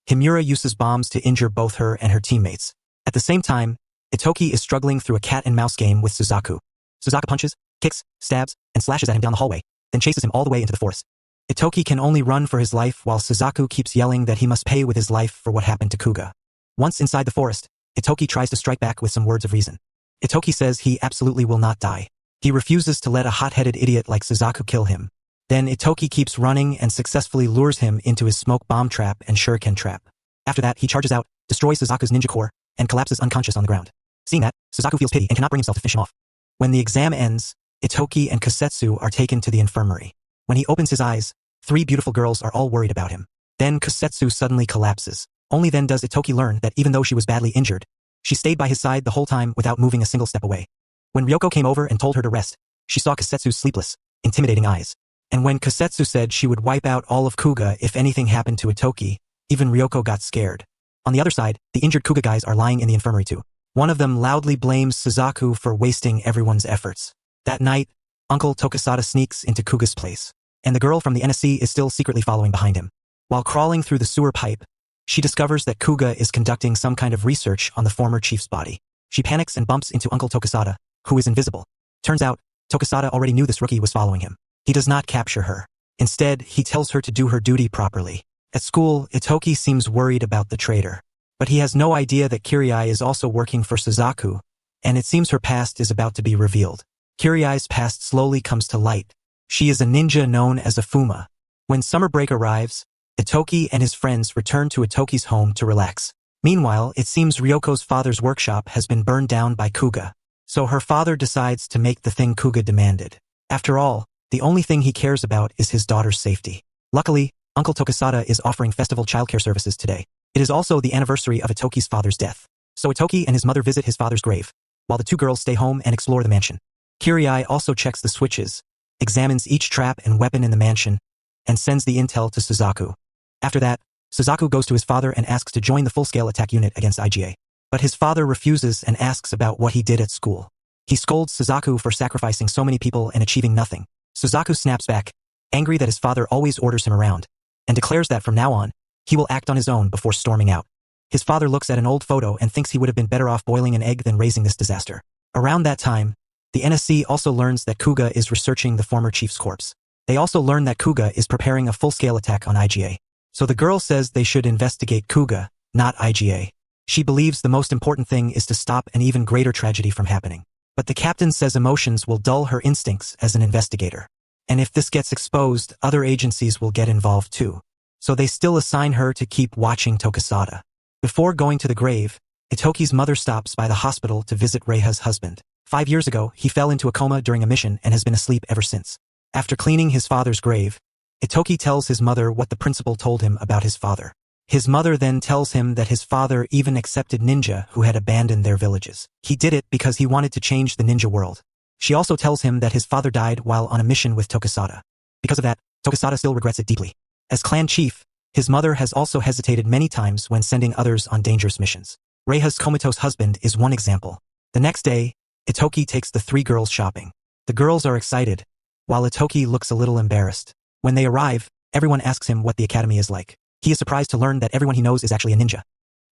Himura uses bombs to injure both her and her teammates. At the same time, Itoki is struggling through a cat-and-mouse game with Suzaku. Suzaku punches, kicks, stabs, and slashes at him down the hallway, then chases him all the way into the forest. Itoki can only run for his life while Suzaku keeps yelling that he must pay with his life for what happened to Kuga. Once inside the forest, Itoki tries to strike back with some words of reason. Itoki says he absolutely will not die. He refuses to let a hot-headed idiot like Suzaku kill him. Then Itoki keeps running and successfully lures him into his smoke bomb trap and shuriken trap. After that, he charges out, destroys Suzaku's ninja core, and collapses unconscious on the ground. Seeing that, Suzaku feels pity and cannot bring himself to finish him off. When the exam ends, Itoki and Kasetsu are taken to the infirmary. When he opens his eyes, 3 beautiful girls are all worried about him. Then Kasetsu suddenly collapses. Only then does Itoki learn that even though she was badly injured, she stayed by his side the whole time without moving a single step away. When Ryoko came over and told her to rest, she saw Kasetsu's sleepless, intimidating eyes. And when Kasetsu said she would wipe out all of Kuga if anything happened to Itoki, even Ryoko got scared. On the other side, the injured Kuga guys are lying in the infirmary too. One of them loudly blames Suzaku for wasting everyone's efforts. That night, Uncle Tokisada sneaks into Kuga's place, and the girl from the NSC is still secretly following behind him. While crawling through the sewer pipe, she discovers that Kuga is conducting some kind of research on the former chief's body. She panics and bumps into Uncle Tokisada, who is invisible. Turns out, Tokisada already knew this rookie was following him. He does not capture her. Instead, he tells her to do her duty properly. At school, Itoki seems worried about the traitor. But he has no idea that Kirai is also working for Suzaku, and it seems her past is about to be revealed. Kirai's past slowly comes to light. She is a ninja known as a Fuma. When summer break arrives, Itoki and his friends return to Itoki's home to relax. Meanwhile, it seems Ryoko's father's workshop has been burned down by Kuga. So her father decides to make the thing Kuga demanded. After all, the only thing he cares about is his daughter's safety. Luckily, Uncle Tokisada is offering festival childcare services today. It is also the anniversary of Itoki's father's death. So Itoki and his mother visit his father's grave, while the two girls stay home and explore the mansion. Kirai also checks the switches, examines each trap and weapon in the mansion, and sends the intel to Suzaku. After that, Suzaku goes to his father and asks to join the full-scale attack unit against IGA. But his father refuses and asks about what he did at school. He scolds Suzaku for sacrificing so many people and achieving nothing. Suzaku snaps back, angry that his father always orders him around, and declares that from now on, he will act on his own before storming out. His father looks at an old photo and thinks he would have been better off boiling an egg than raising this disaster. Around that time, the NSC also learns that Kuga is researching the former chief's corpse. They also learn that Kuga is preparing a full-scale attack on IGA. So the girl says they should investigate Kuga, not IGA. She believes the most important thing is to stop an even greater tragedy from happening. But the captain says emotions will dull her instincts as an investigator. And if this gets exposed, other agencies will get involved too. So they still assign her to keep watching Tokisada. Before going to the grave, Itoki's mother stops by the hospital to visit Reiha's husband. 5 years ago, he fell into a coma during a mission and has been asleep ever since. After cleaning his father's grave, Itoki tells his mother what the principal told him about his father. His mother then tells him that his father even accepted ninja who had abandoned their villages. He did it because he wanted to change the ninja world. She also tells him that his father died while on a mission with Tokisada. Because of that, Tokisada still regrets it deeply. As clan chief, his mother has also hesitated many times when sending others on dangerous missions. Reiha's comatose husband is one example. The next day, Itoki takes the 3 girls shopping. The girls are excited, while Itoki looks a little embarrassed. When they arrive, everyone asks him what the academy is like. He is surprised to learn that everyone he knows is actually a ninja.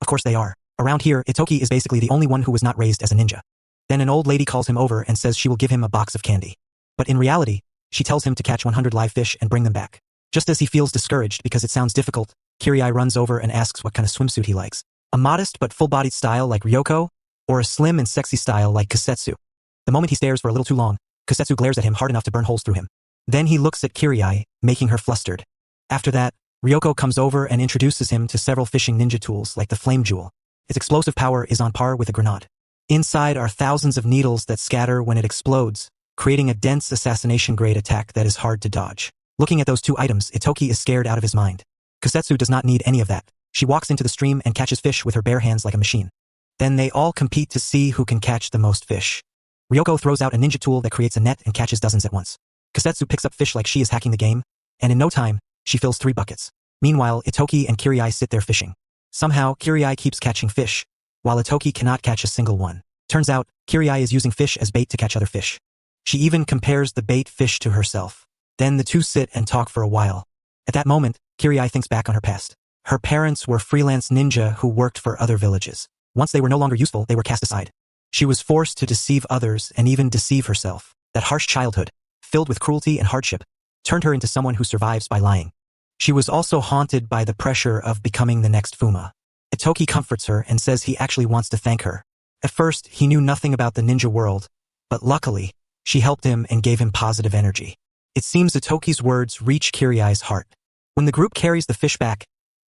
Of course they are. Around here, Itoki is basically the only one who was not raised as a ninja. Then an old lady calls him over and says she will give him a box of candy. But in reality, she tells him to catch 100 live fish and bring them back. Just as he feels discouraged because it sounds difficult, Kirai runs over and asks what kind of swimsuit he likes. A modest but full-bodied style like Ryoko, or a slim and sexy style like Kusetsu. The moment he stares for a little too long, Kusetsu glares at him hard enough to burn holes through him. Then he looks at Kirai, making her flustered. After that, Ryoko comes over and introduces him to several fishing ninja tools like the flame jewel. Its explosive power is on par with a grenade. Inside are thousands of needles that scatter when it explodes, creating a dense assassination-grade attack that is hard to dodge. Looking at those 2 items, Itoki is scared out of his mind. Kusetsu does not need any of that. She walks into the stream and catches fish with her bare hands like a machine. Then they all compete to see who can catch the most fish. Ryoko throws out a ninja tool that creates a net and catches dozens at once. Kusetsu picks up fish like she is hacking the game, and in no time, she fills 3 buckets. Meanwhile, Itoki and Kirai sit there fishing. Somehow, Kirai keeps catching fish, while Itoki cannot catch a single one. Turns out, Kirai is using fish as bait to catch other fish. She even compares the bait fish to herself. Then the two sit and talk for a while. At that moment, Kirai thinks back on her past. Her parents were freelance ninja who worked for other villages. Once they were no longer useful, they were cast aside. She was forced to deceive others and even deceive herself. That harsh childhood, filled with cruelty and hardship, turned her into someone who survives by lying. She was also haunted by the pressure of becoming the next Fuma. Itoki comforts her and says he actually wants to thank her. At first, he knew nothing about the ninja world, but luckily, she helped him and gave him positive energy. It seems Itoki's words reach Kirai's heart. When the group carries the fish back,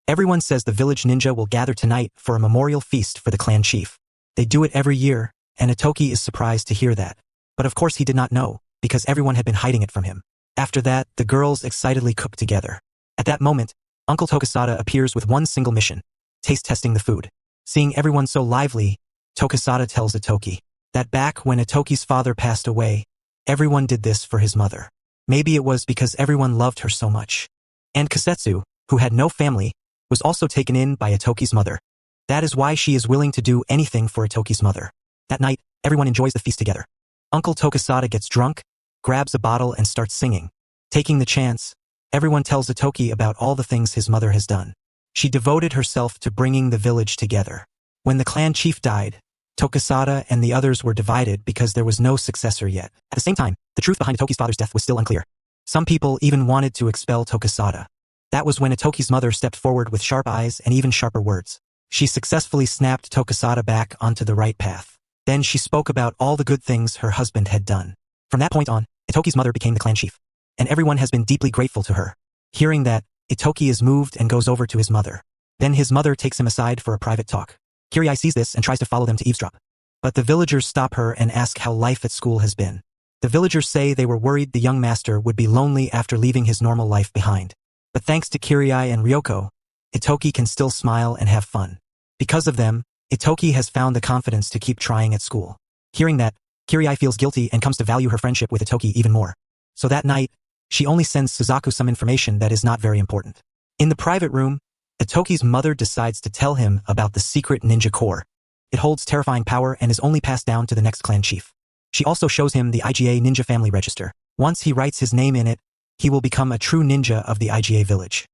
everyone says the village ninja will gather tonight for a memorial feast for the clan chief. They do it every year, and Itoki is surprised to hear that. But of course he did not know, because everyone had been hiding it from him. After that, the girls excitedly cook together. At that moment, Uncle Tokisada appears with one single mission, taste testing the food. Seeing everyone so lively, Tokisada tells Itoki that back when Itoki's father passed away, everyone did this for his mother. Maybe it was because everyone loved her so much. And Kusetsu, who had no family, was also taken in by Itoki's mother. That is why she is willing to do anything for Itoki's mother. That night, everyone enjoys the feast together. Uncle Tokisada gets drunk, grabs a bottle and starts singing. Taking the chance, everyone tells Itoki about all the things his mother has done. She devoted herself to bringing the village together. When the clan chief died, Tokisada and the others were divided because there was no successor yet. At the same time, the truth behind Itoki's father's death was still unclear. Some people even wanted to expel Tokisada. That was when Itoki's mother stepped forward with sharp eyes and even sharper words. She successfully snapped Tokisada back onto the right path. Then she spoke about all the good things her husband had done. From that point on, Itoki's mother became the clan chief. And everyone has been deeply grateful to her. Hearing that, Itoki is moved and goes over to his mother. Then his mother takes him aside for a private talk. Kirai sees this and tries to follow them to eavesdrop. But the villagers stop her and ask how life at school has been. The villagers say they were worried the young master would be lonely after leaving his normal life behind. But thanks to Kirai and Ryoko, Itoki can still smile and have fun. Because of them, Itoki has found the confidence to keep trying at school. Hearing that, Kirai feels guilty and comes to value her friendship with Itoki even more. So that night, she only sends Suzaku some information that is not very important. In the private room, Itoki's mother decides to tell him about the secret ninja core. It holds terrifying power and is only passed down to the next clan chief. She also shows him the IGA ninja family register. Once he writes his name in it, he will become a true ninja of the IGA village.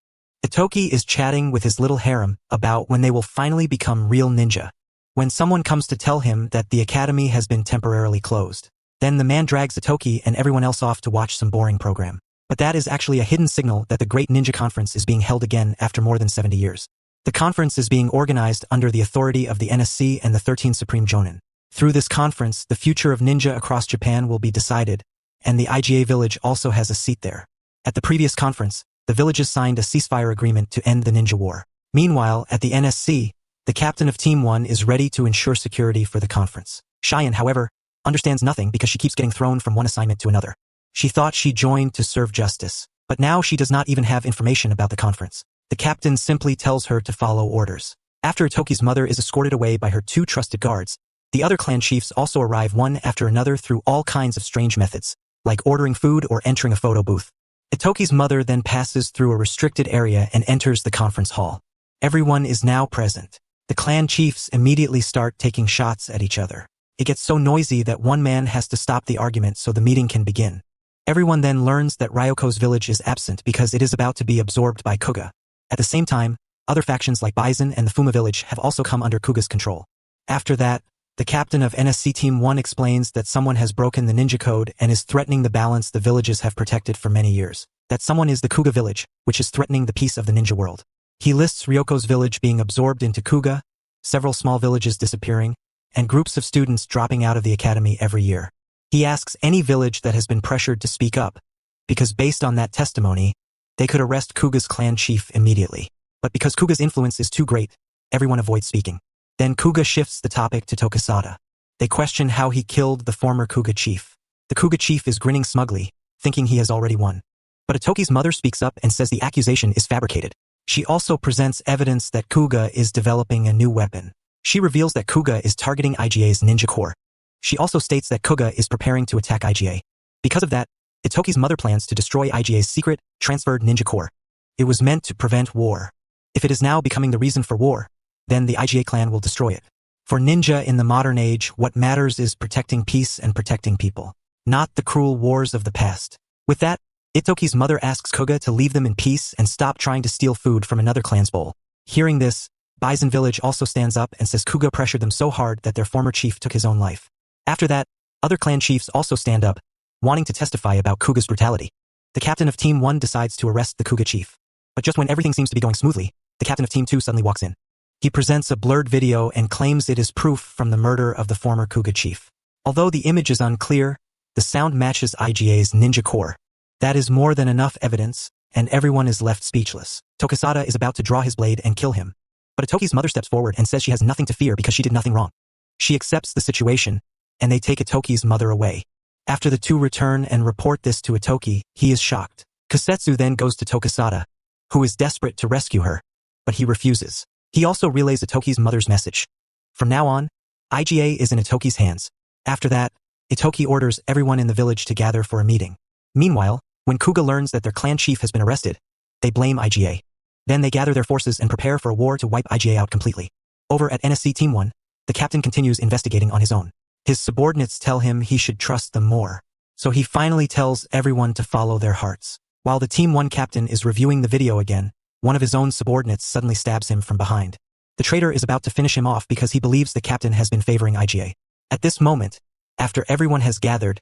Itoki is chatting with his little harem about when they will finally become real ninja. When someone comes to tell him that the academy has been temporarily closed, then the man drags Itoki and everyone else off to watch some boring program. But that is actually a hidden signal that the Great Ninja Conference is being held again after more than 70 years. The conference is being organized under the authority of the NSC and the 13 Supreme Jonin. Through this conference, the future of ninja across Japan will be decided, and the IGA village also has a seat there. At the previous conference, the villages signed a ceasefire agreement to end the ninja war. Meanwhile, at the NSC, the captain of Team 1 is ready to ensure security for the conference. Cheyenne, however, understands nothing because she keeps getting thrown from one assignment to another. She thought she joined to serve justice, but now she does not even have information about the conference. The captain simply tells her to follow orders. After Itoki's mother is escorted away by her 2 trusted guards, the other clan chiefs also arrive one after another through all kinds of strange methods, like ordering food or entering a photo booth. Itoki's mother then passes through a restricted area and enters the conference hall. Everyone is now present. The clan chiefs immediately start taking shots at each other. It gets so noisy that one man has to stop the argument so the meeting can begin. Everyone then learns that Ryoko's village is absent because it is about to be absorbed by Kuga. At the same time, other factions like Bison and the Fuma village have also come under Kuga's control. After that, the captain of NSC Team 1 explains that someone has broken the ninja code and is threatening the balance the villages have protected for many years. That someone is the Kuga village, which is threatening the peace of the ninja world. He lists Ryoko's village being absorbed into Kuga, several small villages disappearing, and groups of students dropping out of the academy every year. He asks any village that has been pressured to speak up, because based on that testimony, they could arrest Kuga's clan chief immediately. But because Kuga's influence is too great, everyone avoids speaking. Then Kuga shifts the topic to Tokisada. They question how he killed the former Kuga chief. The Kuga chief is grinning smugly, thinking he has already won. But Itoki's mother speaks up and says the accusation is fabricated. She also presents evidence that Kuga is developing a new weapon. She reveals that Kuga is targeting IGA's ninja core. She also states that Kuga is preparing to attack IGA. Because of that, Itoki's mother plans to destroy IGA's secret, transferred ninja core. It was meant to prevent war. If it is now becoming the reason for war, then the IGA clan will destroy it. For ninja in the modern age, what matters is protecting peace and protecting people, not the cruel wars of the past. With that, Itoki's mother asks Kuga to leave them in peace and stop trying to steal food from another clan's bowl. Hearing this, Bison Village also stands up and says Kuga pressured them so hard that their former chief took his own life. After that, other clan chiefs also stand up, wanting to testify about Kuga's brutality. The captain of Team 1 decides to arrest the Kuga chief. But just when everything seems to be going smoothly, the captain of Team 2 suddenly walks in. He presents a blurred video and claims it is proof from the murder of the former Kuga chief. Although the image is unclear, the sound matches IGA's ninja core. That is more than enough evidence, and everyone is left speechless. Tokisada is about to draw his blade and kill him. But Itoki's mother steps forward and says she has nothing to fear because she did nothing wrong. She accepts the situation, and they take Itoki's mother away. After the two return and report this to Itoki, he is shocked. Kasetsu then goes to Tokisada, who is desperate to rescue her, but he refuses. He also relays Itoki's mother's message. From now on, IGA is in Itoki's hands. After that, Itoki orders everyone in the village to gather for a meeting. Meanwhile, when Kuga learns that their clan chief has been arrested, they blame IGA. Then they gather their forces and prepare for a war to wipe IGA out completely. Over at NSC Team 1, the captain continues investigating on his own. His subordinates tell him he should trust them more. So he finally tells everyone to follow their hearts. While the Team 1 captain is reviewing the video again, one of his own subordinates suddenly stabs him from behind. The traitor is about to finish him off because he believes the captain has been favoring IGA. At this moment, after everyone has gathered,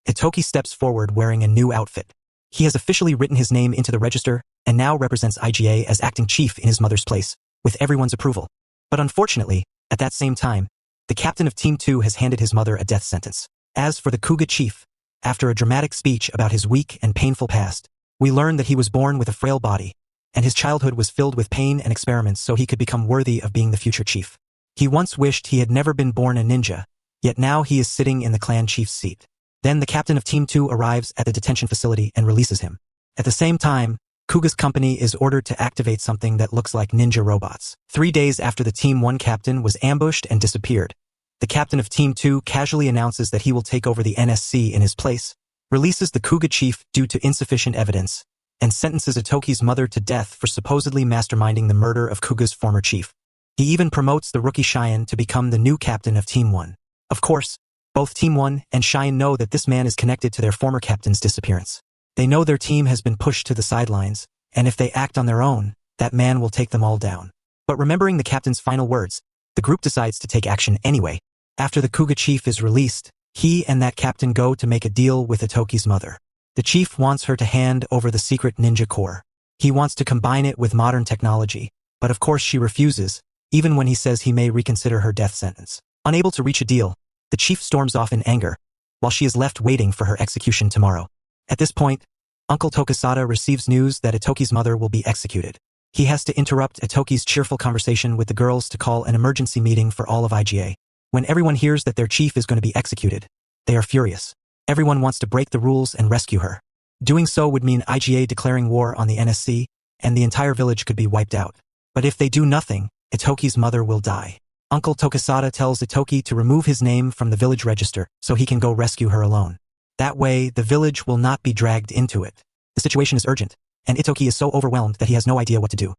Itoki steps forward wearing a new outfit. He has officially written his name into the register and now represents IGA as acting chief in his mother's place, with everyone's approval. But unfortunately, at that same time, the captain of Team 2 has handed his mother a death sentence. As for the Kuga chief, after a dramatic speech about his weak and painful past, we learn that he was born with a frail body, and his childhood was filled with pain and experiments so he could become worthy of being the future chief. He once wished he had never been born a ninja, yet now he is sitting in the clan chief's seat. Then the captain of Team 2 arrives at the detention facility and releases him. At the same time, Kuga's company is ordered to activate something that looks like ninja robots. 3 days after the Team 1 captain was ambushed and disappeared, the captain of Team 2 casually announces that he will take over the NSC in his place, releases the Kuga chief due to insufficient evidence, and sentences Itoki's mother to death for supposedly masterminding the murder of Kuga's former chief. He even promotes the rookie Cheyenne to become the new captain of Team 1. Of course, both Team 1 and Cheyenne know that this man is connected to their former captain's disappearance. They know their team has been pushed to the sidelines, and if they act on their own, that man will take them all down. But remembering the captain's final words, the group decides to take action anyway. After the Kuga chief is released, he and that captain go to make a deal with Itoki's mother. The chief wants her to hand over the secret ninja core. He wants to combine it with modern technology, but of course she refuses, even when he says he may reconsider her death sentence. Unable to reach a deal, the chief storms off in anger, while she is left waiting for her execution tomorrow. At this point, Uncle Tokisada receives news that Itoki's mother will be executed. He has to interrupt Itoki's cheerful conversation with the girls to call an emergency meeting for all of IGA. When everyone hears that their chief is going to be executed, they are furious. Everyone wants to break the rules and rescue her. Doing so would mean IGA declaring war on the NSC, and the entire village could be wiped out. But if they do nothing, Itoki's mother will die. Uncle Tokisada tells Itoki to remove his name from the village register so he can go rescue her alone. That way, the village will not be dragged into it. The situation is urgent, and Itoki is so overwhelmed that he has no idea what to do.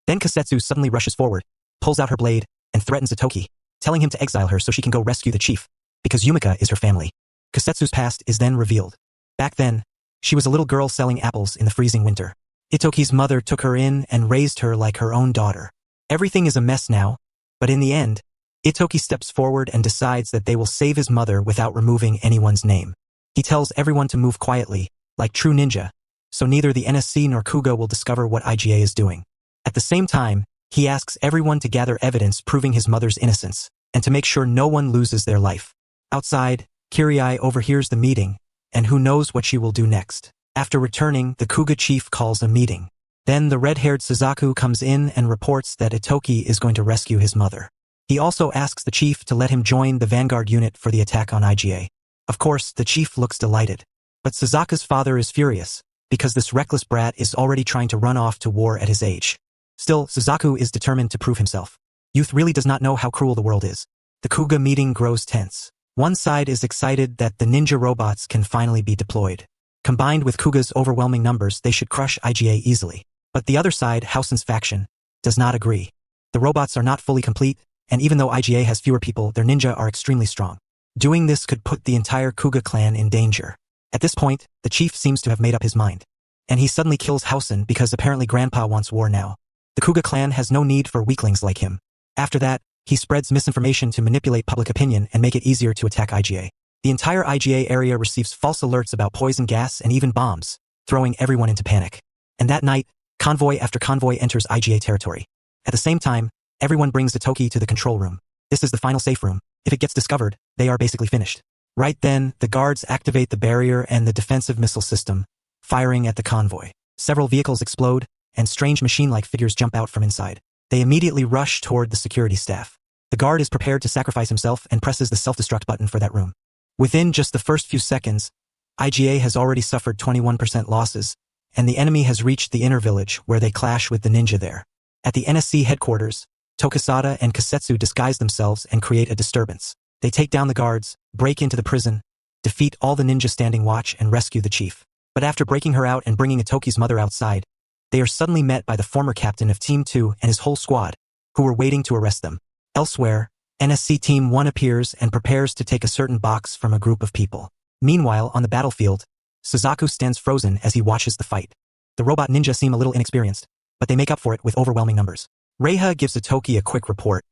Then Kasetsu suddenly rushes forward, pulls out her blade, and threatens Itoki, telling him to exile her so she can go rescue the chief, because Yumika is her family. Kasetsu's past is then revealed. Back then, she was a little girl selling apples in the freezing winter. Itoki's mother took her in and raised her like her own daughter. Everything is a mess now, but in the end, Itoki steps forward and decides that they will save his mother without removing anyone's name. He tells everyone to move quietly, like true ninja, so neither the NSC nor Kuga will discover what IGA is doing. At the same time, he asks everyone to gather evidence proving his mother's innocence, and to make sure no one loses their life. Outside, Kirai overhears the meeting, and who knows what she will do next. After returning, the Kuga chief calls a meeting. Then the red-haired Suzaku comes in and reports that Itoki is going to rescue his mother. He also asks the chief to let him join the vanguard unit for the attack on IGA. Of course, the chief looks delighted. But Suzaku's father is furious, because this reckless brat is already trying to run off to war at his age. Still, Suzaku is determined to prove himself. Youth really does not know how cruel the world is. The Kuga meeting grows tense. One side is excited that the ninja robots can finally be deployed. Combined with Kuga's overwhelming numbers, they should crush IGA easily. But the other side, Housen's faction, does not agree. The robots are not fully complete, and even though IGA has fewer people, their ninja are extremely strong. Doing this could put the entire Kuga clan in danger. At this point, the chief seems to have made up his mind. And he suddenly kills Housen because apparently Grandpa wants war now. The Kuga clan has no need for weaklings like him. After that, he spreads misinformation to manipulate public opinion and make it easier to attack IGA. The entire IGA area receives false alerts about poison gas and even bombs, throwing everyone into panic. And that night, convoy after convoy enters IGA territory. At the same time, everyone brings Itoki to the control room. This is the final safe room. If it gets discovered, they are basically finished. Right then, the guards activate the barrier and the defensive missile system, firing at the convoy. Several vehicles explode, and strange machine-like figures jump out from inside. They immediately rush toward the security staff. The guard is prepared to sacrifice himself and presses the self-destruct button for that room. Within just the first few seconds, IGA has already suffered 21% losses, and the enemy has reached the inner village where they clash with the ninja there. At the NSC headquarters, Tokisada and Kasetsu disguise themselves and create a disturbance. They take down the guards, break into the prison, defeat all the ninja standing watch, and rescue the chief. But after breaking her out and bringing Itoki's mother outside, they are suddenly met by the former captain of Team 2 and his whole squad, who were waiting to arrest them. Elsewhere, NSC Team 1 appears and prepares to take a certain box from a group of people. Meanwhile, on the battlefield, Suzaku stands frozen as he watches the fight. The robot ninja seem a little inexperienced, but they make up for it with overwhelming numbers. Reiha gives Itoki a quick report.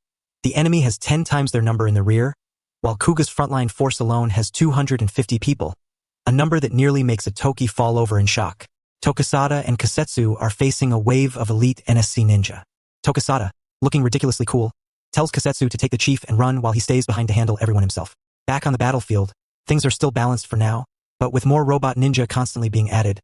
The enemy has 10 times their number in the rear, while Kuga's frontline force alone has 250 people, a number that nearly makes Itoki fall over in shock. Tokisada and Kasetsu are facing a wave of elite NSC ninja. Tokisada, looking ridiculously cool, tells Kasetsu to take the chief and run while he stays behind to handle everyone himself. Back on the battlefield, things are still balanced for now, but with more robot ninja constantly being added,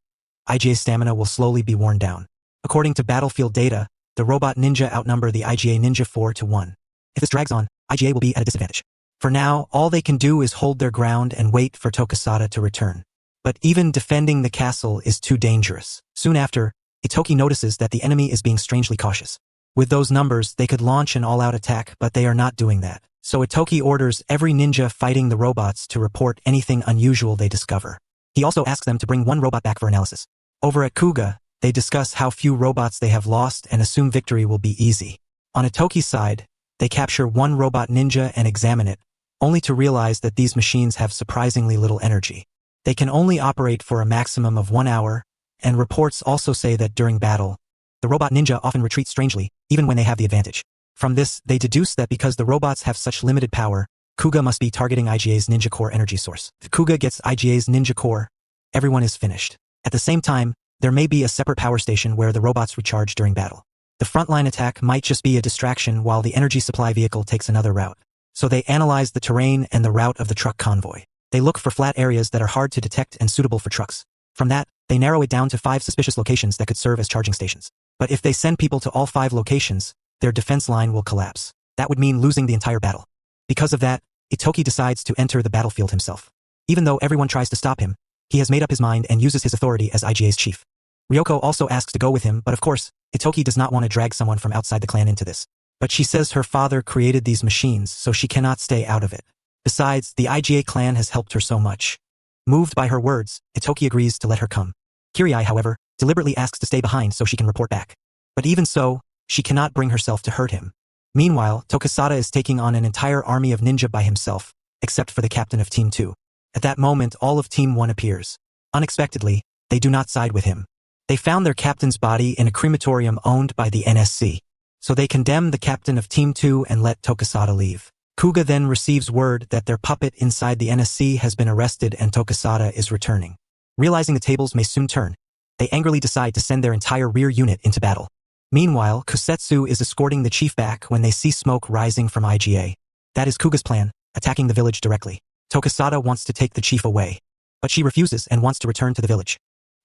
IGA's stamina will slowly be worn down. According to battlefield data, the robot ninja outnumber the IGA ninja 4-1. If this drags on, IGA will be at a disadvantage. For now, all they can do is hold their ground and wait for Tokisada to return. But even defending the castle is too dangerous. Soon after, Itoki notices that the enemy is being strangely cautious. With those numbers, they could launch an all-out attack, but they are not doing that. So Itoki orders every ninja fighting the robots to report anything unusual they discover. He also asks them to bring one robot back for analysis. Over at Kuga, they discuss how few robots they have lost and assume victory will be easy. On Itoki's side, they capture one robot ninja and examine it, only to realize that these machines have surprisingly little energy. They can only operate for a maximum of 1 hour, and reports also say that during battle, the robot ninja often retreat strangely, even when they have the advantage. From this, they deduce that because the robots have such limited power, Kuga must be targeting IGA's Ninja Core energy source. If Kuga gets IGA's Ninja Core, everyone is finished. At the same time, there may be a separate power station where the robots recharge during battle. The frontline attack might just be a distraction while the energy supply vehicle takes another route. So they analyze the terrain and the route of the truck convoy. They look for flat areas that are hard to detect and suitable for trucks. From that, they narrow it down to 5 suspicious locations that could serve as charging stations. But if they send people to all 5 locations, their defense line will collapse. That would mean losing the entire battle. Because of that, Itoki decides to enter the battlefield himself. Even though everyone tries to stop him, he has made up his mind and uses his authority as IGA's chief. Ryoko also asks to go with him, but of course, Itoki does not want to drag someone from outside the clan into this. But she says her father created these machines, so she cannot stay out of it. Besides, the IGA clan has helped her so much. Moved by her words, Itoki agrees to let her come. Kirai, however, deliberately asks to stay behind so she can report back. But even so, she cannot bring herself to hurt him. Meanwhile, Tokisada is taking on an entire army of ninja by himself, except for the captain of Team 2. At that moment, all of Team 1 appears. Unexpectedly, they do not side with him. They found their captain's body in a crematorium owned by the NSC. So they condemn the captain of Team 2 and let Tokisada leave. Kuga then receives word that their puppet inside the NSC has been arrested and Tokisada is returning. Realizing the tables may soon turn, they angrily decide to send their entire rear unit into battle. Meanwhile, Kusetsu is escorting the chief back when they see smoke rising from IGA. That is Kuga's plan, attacking the village directly. Tokisada wants to take the chief away, but she refuses and wants to return to the village.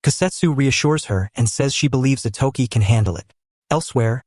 Kusetsu reassures her and says she believes Itoki can handle it. Elsewhere,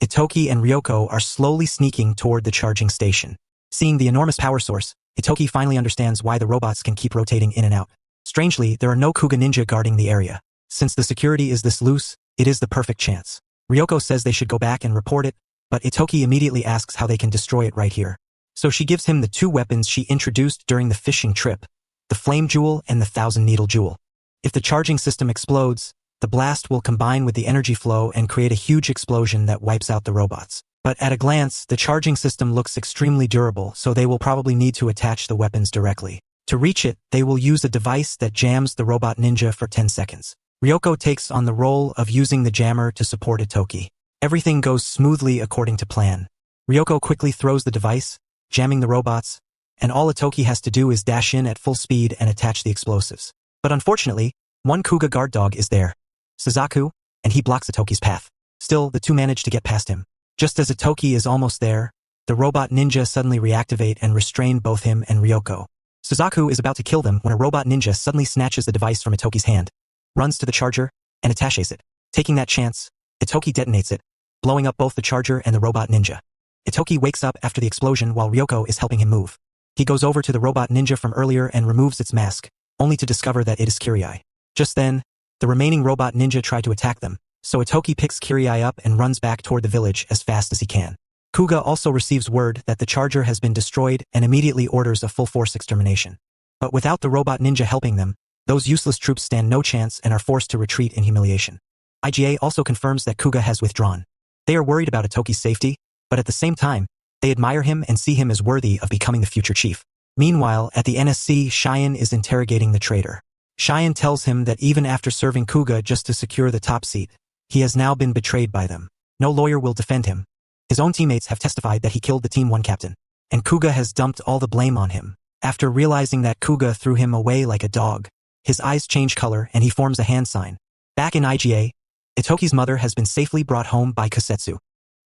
Itoki and Ryoko are slowly sneaking toward the charging station. Seeing the enormous power source, Itoki finally understands why the robots can keep rotating in and out. Strangely, there are no Kuga ninja guarding the area. Since the security is this loose, it is the perfect chance. Ryoko says they should go back and report it, but Itoki immediately asks how they can destroy it right here. So she gives him the 2 weapons she introduced during the fishing trip, the Flame Jewel and the 1000-Needle Jewel. If the charging system explodes, the blast will combine with the energy flow and create a huge explosion that wipes out the robots. But at a glance, the charging system looks extremely durable, so they will probably need to attach the weapons directly. To reach it, they will use a device that jams the robot ninja for 10 seconds. Ryoko takes on the role of using the jammer to support Itoki. Everything goes smoothly according to plan. Ryoko quickly throws the device, jamming the robots, and all Itoki has to do is dash in at full speed and attach the explosives. But unfortunately, one Kuga guard dog is there, Suzaku, and he blocks Itoki's path. Still, the 2 manage to get past him. Just as Itoki is almost there, the robot ninja suddenly reactivate and restrain both him and Ryoko. Suzaku is about to kill them when a robot ninja suddenly snatches the device from Itoki's hand, runs to the charger, and attaches it. Taking that chance, Itoki detonates it, blowing up both the charger and the robot ninja. Itoki wakes up after the explosion while Ryoko is helping him move. He goes over to the robot ninja from earlier and removes its mask, only to discover that it is Kirai. Just then, the remaining robot ninja try to attack them, so Itoki picks Kirai up and runs back toward the village as fast as he can. Kuga also receives word that the charger has been destroyed and immediately orders a full-force extermination. But without the robot ninja helping them, those useless troops stand no chance and are forced to retreat in humiliation. IGA also confirms that Kuga has withdrawn. They are worried about Itoki's safety, but at the same time, they admire him and see him as worthy of becoming the future chief. Meanwhile, at the NSC, Cheyenne is interrogating the traitor. Cheyenne tells him that even after serving Kuga just to secure the top seat, he has now been betrayed by them. No lawyer will defend him, His own teammates have testified that he killed the Team 1 captain, and Kuga has dumped all the blame on him. After realizing that Kuga threw him away like a dog, his eyes change color and he forms a hand sign. Back in IGA, Itoki's mother has been safely brought home by Kusetsu.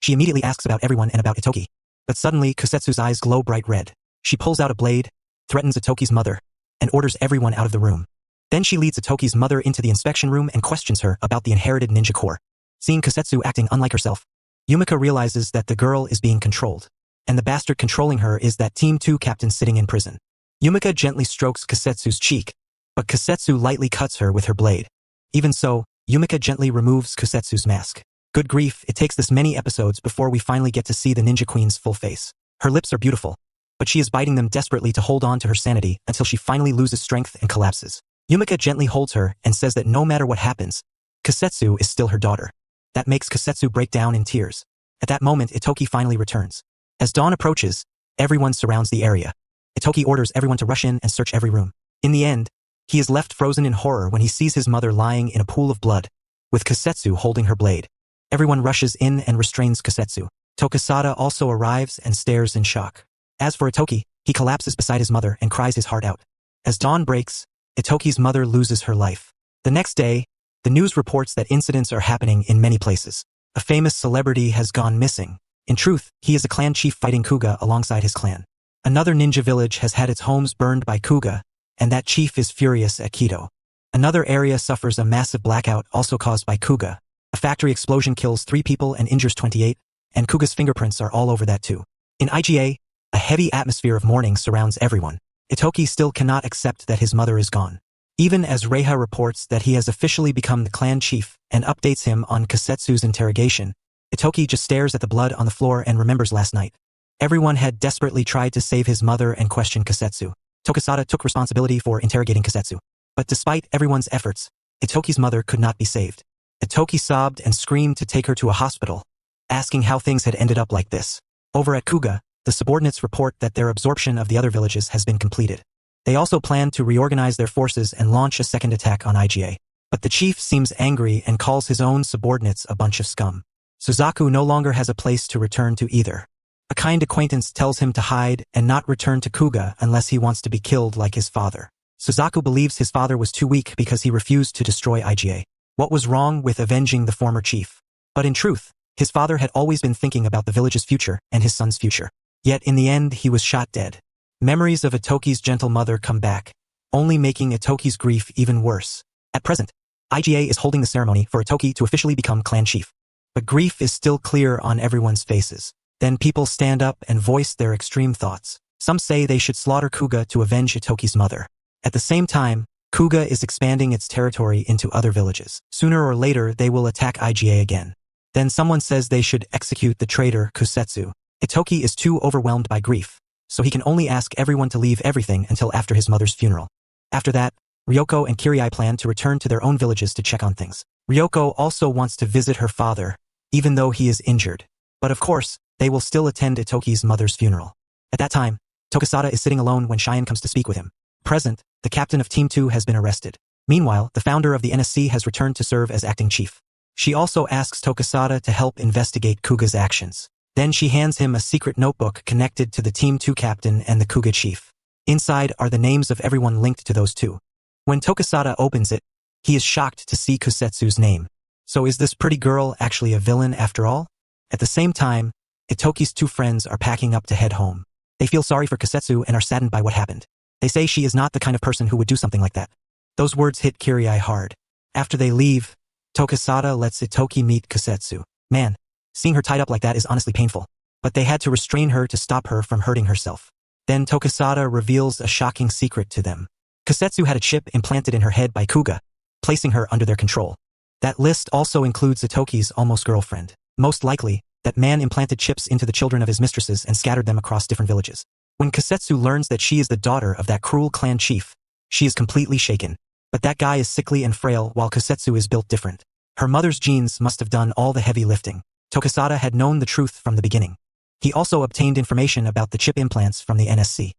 She immediately asks about everyone and about Itoki. But suddenly Kusetsu's eyes glow bright red. She pulls out a blade, threatens Itoki's mother, and orders everyone out of the room. Then she leads Itoki's mother into the inspection room and questions her about the inherited ninja core. Seeing Kusetsu acting unlike herself, Yumika realizes that the girl is being controlled, and the bastard controlling her is that Team 2 captain sitting in prison. Yumika gently strokes Kusetsu's cheek, but Kusetsu lightly cuts her with her blade. Even so, Yumika gently removes Kusetsu's mask. Good grief, it takes this many episodes before we finally get to see the Ninja Queen's full face. Her lips are beautiful, but she is biting them desperately to hold on to her sanity until she finally loses strength and collapses. Yumika gently holds her and says that no matter what happens, Kusetsu is still her daughter. That makes Kusetsu break down in tears. At that moment, Itoki finally returns. As dawn approaches, everyone surrounds the area. Itoki orders everyone to rush in and search every room. In the end, he is left frozen in horror when he sees his mother lying in a pool of blood, with Kusetsu holding her blade. Everyone rushes in and restrains Kusetsu. Tokisada also arrives and stares in shock. As for Itoki, he collapses beside his mother and cries his heart out. As dawn breaks, Itoki's mother loses her life. The next day, the news reports that incidents are happening in many places. A famous celebrity has gone missing. In truth, he is a clan chief fighting Kuga alongside his clan. Another ninja village has had its homes burned by Kuga, and that chief is furious at Kito. Another area suffers a massive blackout also caused by Kuga. A factory explosion kills 3 people and injures 28, and Kuga's fingerprints are all over that too. In IGA, a heavy atmosphere of mourning surrounds everyone. Itoki still cannot accept that his mother is gone. Even as Reiha reports that he has officially become the clan chief and updates him on Kusetsu's interrogation, Itoki just stares at the blood on the floor and remembers last night. Everyone had desperately tried to save his mother and question Kusetsu. Tokisada took responsibility for interrogating Kusetsu. But despite everyone's efforts, Itoki's mother could not be saved. Itoki sobbed and screamed to take her to a hospital, asking how things had ended up like this. Over at Kuga, the subordinates report that their absorption of the other villages has been completed. They also plan to reorganize their forces and launch a second attack on IGA. But the chief seems angry and calls his own subordinates a bunch of scum. Suzaku no longer has a place to return to either. A kind acquaintance tells him to hide and not return to Kuga unless he wants to be killed like his father. Suzaku believes his father was too weak because he refused to destroy IGA. What was wrong with avenging the former chief? But in truth, his father had always been thinking about the village's future and his son's future. Yet in the end, he was shot dead. Memories of Itoki's gentle mother come back, only making Itoki's grief even worse. At present, IGA is holding the ceremony for Itoki to officially become clan chief. But grief is still clear on everyone's faces. Then people stand up and voice their extreme thoughts. Some say they should slaughter Kuga to avenge Itoki's mother. At the same time, Kuga is expanding its territory into other villages. Sooner or later, they will attack IGA again. Then someone says they should execute the traitor Kusetsu. Itoki is too overwhelmed by grief, so he can only ask everyone to leave everything until after his mother's funeral. After that, Ryoko and Kirai plan to return to their own villages to check on things. Ryoko also wants to visit her father, even though he is injured. But of course, they will still attend Itoki's mother's funeral. At that time, Tokisada is sitting alone when Cheyenne comes to speak with him. Present, the captain of Team 2 has been arrested. Meanwhile, the founder of the NSC has returned to serve as acting chief. She also asks Tokisada to help investigate Kuga's actions. Then she hands him a secret notebook connected to the Team 2 captain and the Kuga chief. Inside are the names of everyone linked to those two. When Tokisada opens it, he is shocked to see Kusetsu's name. So is this pretty girl actually a villain after all? At the same time, Itoki's 2 friends are packing up to head home. They feel sorry for Kusetsu and are saddened by what happened. They say she is not the kind of person who would do something like that. Those words hit Kirai hard. After they leave, Tokisada lets Itoki meet Kusetsu. Man, seeing her tied up like that is honestly painful. But they had to restrain her to stop her from hurting herself. Then Tokisada reveals a shocking secret to them. Kusetsu had a chip implanted in her head by Kuga, placing her under their control. That list also includes Itoki's almost girlfriend. Most likely, that man implanted chips into the children of his mistresses and scattered them across different villages. When Kusetsu learns that she is the daughter of that cruel clan chief, she is completely shaken. But that guy is sickly and frail while Kusetsu is built different. Her mother's genes must have done all the heavy lifting. Tokisada had known the truth from the beginning. He also obtained information about the chip implants from the NSC.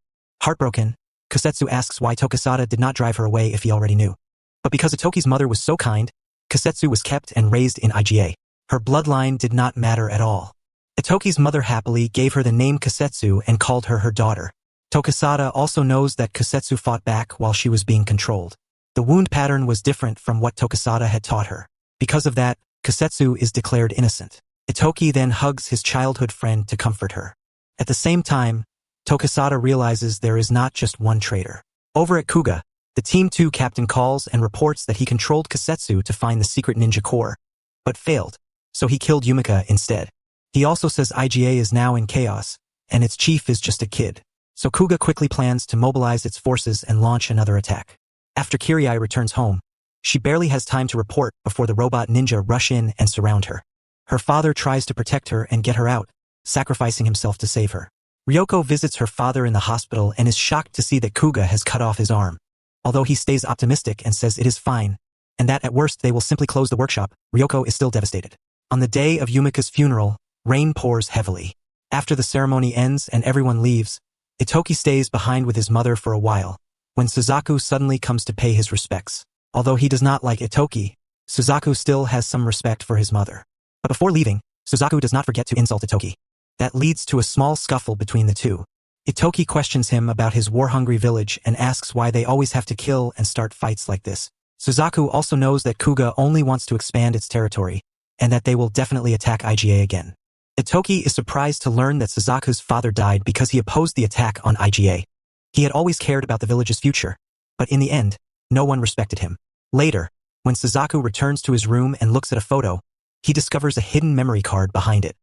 Heartbroken, Kusetsu asks why Tokisada did not drive her away if he already knew. But because Itoki's mother was so kind, Kusetsu was kept and raised in IGA. Her bloodline did not matter at all. Itoki's mother happily gave her the name Kusetsu and called her daughter. Tokisada also knows that Kusetsu fought back while she was being controlled. The wound pattern was different from what Tokisada had taught her. Because of that, Kusetsu is declared innocent. Itoki then hugs his childhood friend to comfort her. At the same time, Tokisada realizes there is not just one traitor. Over at Kuga, the Team 2 captain calls and reports that he controlled Kusetsu to find the secret ninja core, but failed, so he killed Yumika instead. He also says IGA is now in chaos, and its chief is just a kid. So Kuga quickly plans to mobilize its forces and launch another attack. After Kirai returns home, she barely has time to report before the robot ninja rush in and surround her. Her father tries to protect her and get her out, sacrificing himself to save her. Ryoko visits her father in the hospital and is shocked to see that Kuga has cut off his arm. Although he stays optimistic and says it is fine, and that at worst they will simply close the workshop, Ryoko is still devastated. On the day of Yumika's funeral, rain pours heavily. After the ceremony ends and everyone leaves, Itoki stays behind with his mother for a while, when Suzaku suddenly comes to pay his respects. Although he does not like Itoki, Suzaku still has some respect for his mother. But before leaving, Suzaku does not forget to insult Itoki. That leads to a small scuffle between the two. Itoki questions him about his war-hungry village and asks why they always have to kill and start fights like this. Suzaku also knows that Kuga only wants to expand its territory, and that they will definitely attack IGA again. Itoki is surprised to learn that Suzaku's father died because he opposed the attack on IGA. He had always cared about the village's future, but in the end, no one respected him. Later, when Suzaku returns to his room and looks at a photo, he discovers a hidden memory card behind it.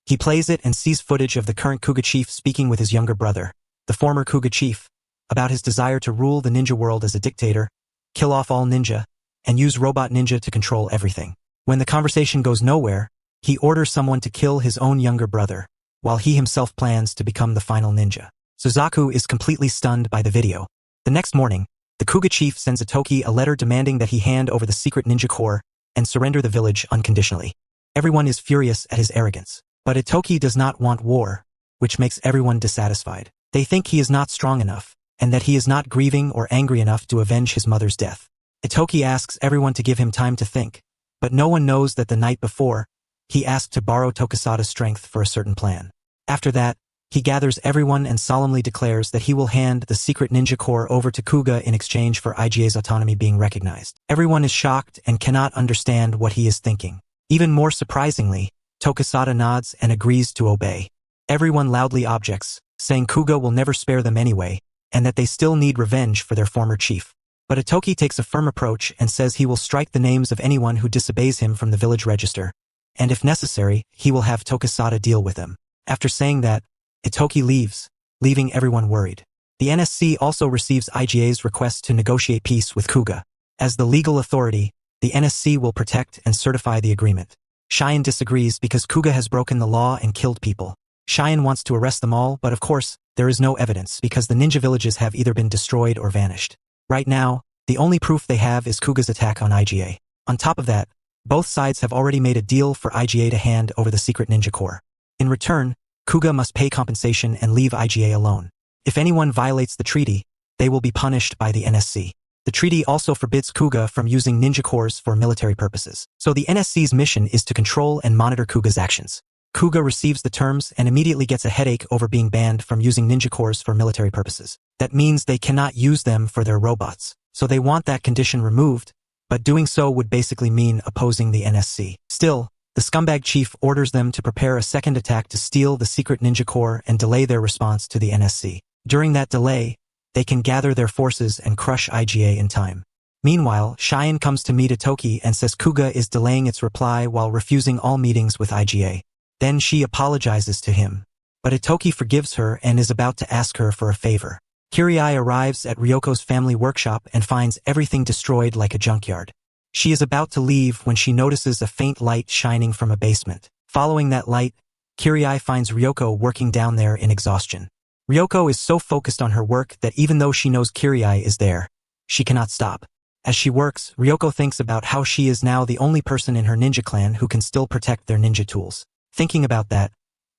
He plays it and sees footage of the current Kuga chief speaking with his younger brother, the former Kuga chief, about his desire to rule the ninja world as a dictator, kill off all ninja, and use robot ninja to control everything. When the conversation goes nowhere, he orders someone to kill his own younger brother, while he himself plans to become the final ninja. Suzaku is completely stunned by the video. The next morning, the Kuga chief sends Itoki a letter demanding that he hand over the secret ninja core and surrender the village unconditionally. Everyone is furious at his arrogance. But Itoki does not want war, which makes everyone dissatisfied. They think he is not strong enough, and that he is not grieving or angry enough to avenge his mother's death. Itoki asks everyone to give him time to think, but no one knows that the night before, he asked to borrow Tokisada's strength for a certain plan. After that, he gathers everyone and solemnly declares that he will hand the secret ninja core over to Kuga in exchange for IGA's autonomy being recognized. Everyone is shocked and cannot understand what he is thinking. Even more surprisingly, Tokisada nods and agrees to obey. Everyone loudly objects, saying Kuga will never spare them anyway, and that they still need revenge for their former chief. But Itoki takes a firm approach and says he will strike the names of anyone who disobeys him from the village register, and if necessary, he will have Tokisada deal with them. After saying that, Itoki leaves, leaving everyone worried. The NSC also receives IGA's request to negotiate peace with Kuga. As the legal authority, the NSC will protect and certify the agreement. Cheyenne disagrees because Kuga has broken the law and killed people. Cheyenne wants to arrest them all, but of course, there is no evidence because the ninja villages have either been destroyed or vanished. Right now, the only proof they have is Kuga's attack on IGA. On top of that, both sides have already made a deal for IGA to hand over the secret ninja core. In return, Kuga must pay compensation and leave IGA alone. If anyone violates the treaty, they will be punished by the NSC. The treaty also forbids Kuga from using ninja cores for military purposes. So the NSC's mission is to control and monitor Kuga's actions. Kuga receives the terms and immediately gets a headache over being banned from using ninja cores for military purposes. That means they cannot use them for their robots. So they want that condition removed, but doing so would basically mean opposing the NSC. Still, the scumbag chief orders them to prepare a second attack to steal the secret ninja core and delay their response to the NSC. During that delay, they can gather their forces and crush IGA in time. Meanwhile, Cheyenne comes to meet Itoki and says Kuga is delaying its reply while refusing all meetings with IGA. Then she apologizes to him, but Itoki forgives her and is about to ask her for a favor. Kirai arrives at Ryoko's family workshop and finds everything destroyed like a junkyard. She is about to leave when she notices a faint light shining from a basement. Following that light, Kirai finds Ryoko working down there in exhaustion. Ryoko is so focused on her work that even though she knows Kirai is there, she cannot stop. As she works, Ryoko thinks about how she is now the only person in her ninja clan who can still protect their ninja tools. Thinking about that,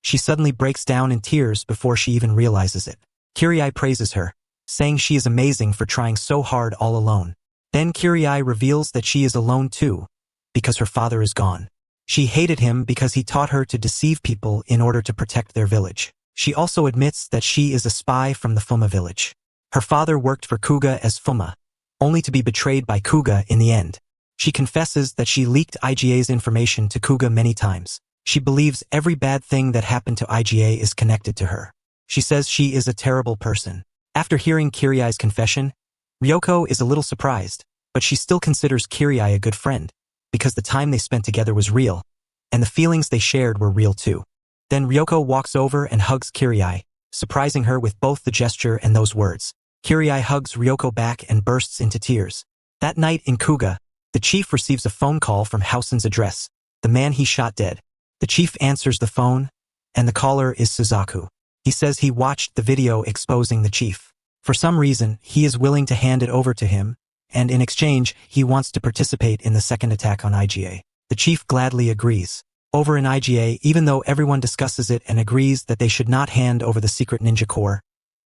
she suddenly breaks down in tears before she even realizes it. Kirai praises her, saying she is amazing for trying so hard all alone. Then Kirai reveals that she is alone too, because her father is gone. She hated him because he taught her to deceive people in order to protect their village. She also admits that she is a spy from the Fuma village. Her father worked for Kuga as Fuma, only to be betrayed by Kuga in the end. She confesses that she leaked IGA's information to Kuga many times. She believes every bad thing that happened to IGA is connected to her. She says she is a terrible person. After hearing Kiriai's confession, Ryoko is a little surprised, but she still considers Kiriai a good friend, because the time they spent together was real, and the feelings they shared were real too. Then Ryoko walks over and hugs Kiriai, surprising her with both the gesture and those words. Kiriai hugs Ryoko back and bursts into tears. That night in Kuga, the chief receives a phone call from Housen's address, the man he shot dead. The chief answers the phone, and the caller is Suzaku. He says he watched the video exposing the chief. For some reason, he is willing to hand it over to him, and in exchange, he wants to participate in the second attack on IGA. The chief gladly agrees. Over in IGA, even though everyone discusses it and agrees that they should not hand over the secret ninja core,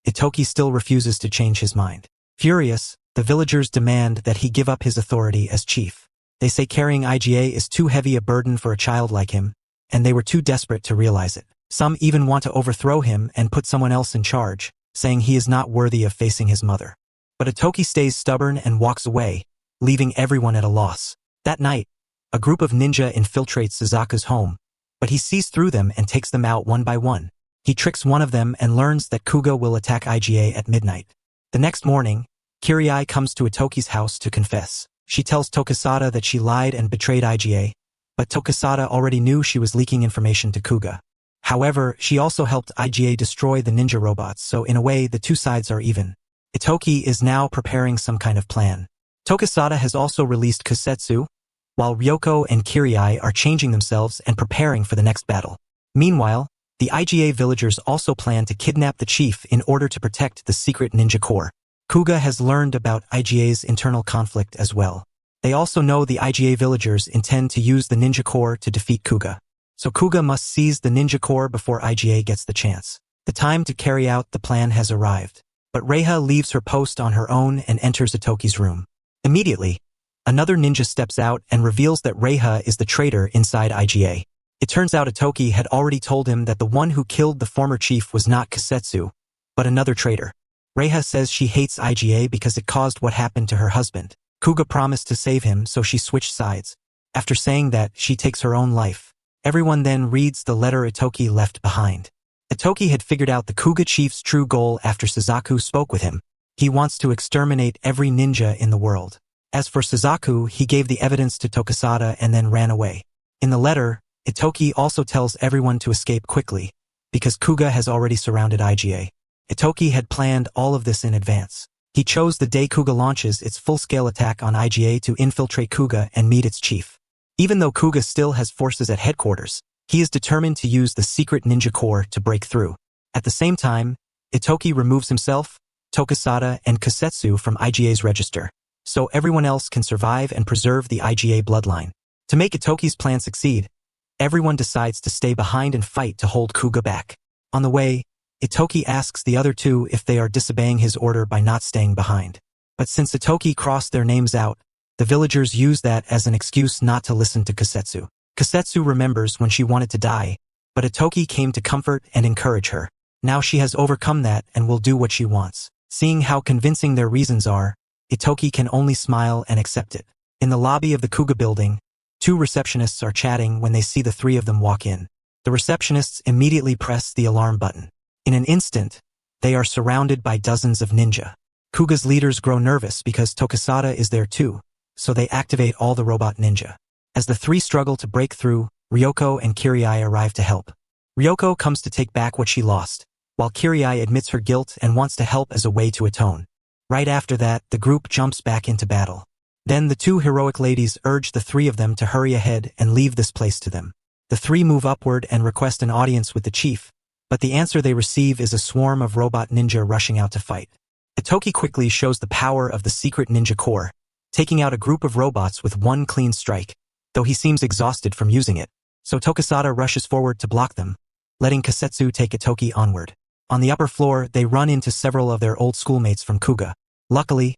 Itoki still refuses to change his mind. Furious, the villagers demand that he give up his authority as chief. They say carrying IGA is too heavy a burden for a child like him, and they were too desperate to realize it. Some even want to overthrow him and put someone else in charge, saying he is not worthy of facing his mother. But Itoki stays stubborn and walks away, leaving everyone at a loss. That night, a group of ninja infiltrates Suzaku's home, but he sees through them and takes them out one by one. He tricks one of them and learns that Kuga will attack IGA at midnight. The next morning, Kiriai comes to Itoki's house to confess. She tells Tokisada that she lied and betrayed IGA, but Tokisada already knew she was leaking information to Kuga. However, she also helped IGA destroy the ninja robots, so in a way the two sides are even. Itoki is now preparing some kind of plan. Tokisada has also released Kusetsu, while Ryoko and Kiriai are changing themselves and preparing for the next battle. Meanwhile, the IGA villagers also plan to kidnap the chief in order to protect the secret ninja core. Kuga has learned about IGA's internal conflict as well. They also know the IGA villagers intend to use the ninja core to defeat Kuga. So Kuga must seize the ninja core before IGA gets the chance. The time to carry out the plan has arrived. But Reiha leaves her post on her own and enters Itoki's room. Immediately, another ninja steps out and reveals that Reiha is the traitor inside IGA. It turns out Itoki had already told him that the one who killed the former chief was not Kusetsu, but another traitor. Reiha says she hates IGA because it caused what happened to her husband. Kuga promised to save him, so she switched sides. After saying that, she takes her own life. Everyone then reads the letter Itoki left behind. Itoki had figured out the Kuga chief's true goal after Suzaku spoke with him. He wants to exterminate every ninja in the world. As for Suzaku, he gave the evidence to Tokisada and then ran away. In the letter, Itoki also tells everyone to escape quickly, because Kuga has already surrounded IGA. Itoki had planned all of this in advance. He chose the day Kuga launches its full-scale attack on IGA to infiltrate Kuga and meet its chief. Even though Kuga still has forces at headquarters, he is determined to use the secret ninja core to break through. At the same time, Itoki removes himself, Tokisada, and Kusetsu from IGA's register, so everyone else can survive and preserve the IGA bloodline. To make Itoki's plan succeed, everyone decides to stay behind and fight to hold Kuga back. On the way, Itoki asks the other two if they are disobeying his order by not staying behind. But since Itoki crossed their names out, the villagers use that as an excuse not to listen to Kusetsu. Kusetsu remembers when she wanted to die, but Itoki came to comfort and encourage her. Now she has overcome that and will do what she wants. Seeing how convincing their reasons are, Itoki can only smile and accept it. In the lobby of the Kuga building, two receptionists are chatting when they see the three of them walk in. The receptionists immediately press the alarm button. In an instant, they are surrounded by dozens of ninja. Kuga's leaders grow nervous because Tokisada is there too, so they activate all the robot ninja. As the three struggle to break through, Ryoko and Kiriai arrive to help. Ryoko comes to take back what she lost, while Kiriai admits her guilt and wants to help as a way to atone. Right after that, the group jumps back into battle. Then the two heroic ladies urge the three of them to hurry ahead and leave this place to them. The three move upward and request an audience with the chief, but the answer they receive is a swarm of robot ninja rushing out to fight. Itoki quickly shows the power of the secret ninja core, taking out a group of robots with one clean strike, though he seems exhausted from using it. So Tokisada rushes forward to block them, letting Kusetsu take Itoki onward. On the upper floor, they run into several of their old schoolmates from Kuga. Luckily,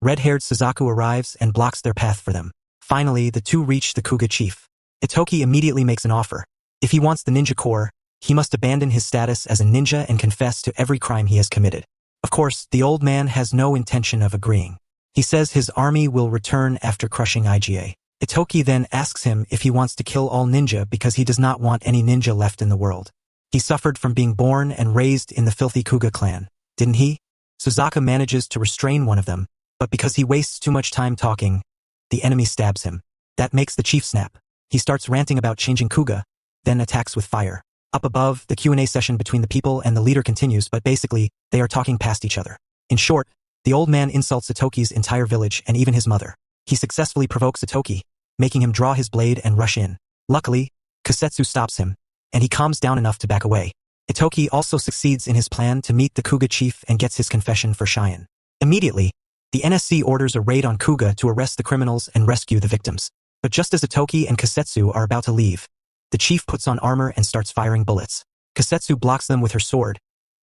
red-haired Suzaku arrives and blocks their path for them. Finally, the two reach the Kuga chief. Itoki immediately makes an offer. If he wants the ninja core, he must abandon his status as a ninja and confess to every crime he has committed. Of course, the old man has no intention of agreeing. He says his army will return after crushing IGA. Itoki then asks him if he wants to kill all ninja because he does not want any ninja left in the world. He suffered from being born and raised in the filthy Kuga clan, didn't he? Suzuka manages to restrain one of them, but because he wastes too much time talking, the enemy stabs him. That makes the chief snap. He starts ranting about changing Kuga, then attacks with fire. Up above, the Q&A session between the people and the leader continues, but basically, they are talking past each other. In short, the old man insults Itoki's entire village and even his mother. He successfully provokes Itoki, making him draw his blade and rush in. Luckily, Kusetsu stops him, and he calms down enough to back away. Itoki also succeeds in his plan to meet the Kuga chief and gets his confession for Cheyenne. Immediately, the NSC orders a raid on Kuga to arrest the criminals and rescue the victims. But just as Itoki and Kusetsu are about to leave, the chief puts on armor and starts firing bullets. Kusetsu blocks them with her sword,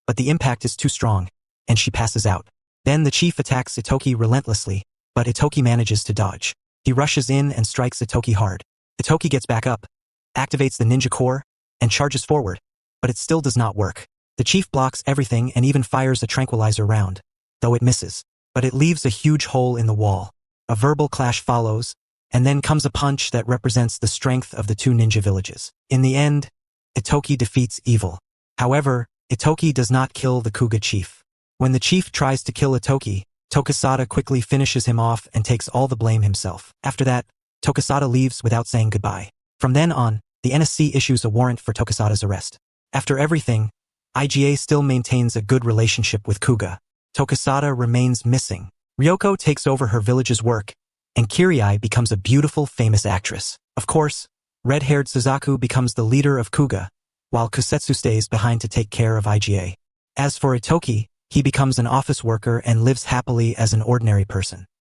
but the impact is too strong, and she passes out. Then the chief attacks Itoki relentlessly, but Itoki manages to dodge. He rushes in and strikes Itoki hard. Itoki gets back up, activates the ninja core, and charges forward, but it still does not work. The chief blocks everything and even fires a tranquilizer round, though it misses. But it leaves a huge hole in the wall. A verbal clash follows, and then comes a punch that represents the strength of the two ninja villages. In the end, Itoki defeats evil. However, Itoki does not kill the Kuga chief. When the chief tries to kill Itoki, Tokisada quickly finishes him off and takes all the blame himself. After that, Tokisada leaves without saying goodbye. From then on, the NSC issues a warrant for Tokisada's arrest. After everything, IGA still maintains a good relationship with Kuga. Tokisada remains missing. Ryoko takes over her village's work, and Kirie becomes a beautiful, famous actress. Of course, red-haired Suzaku becomes the leader of Kuga, while Kusetsu stays behind to take care of IGA. As for Itoki, he becomes an office worker and lives happily as an ordinary person.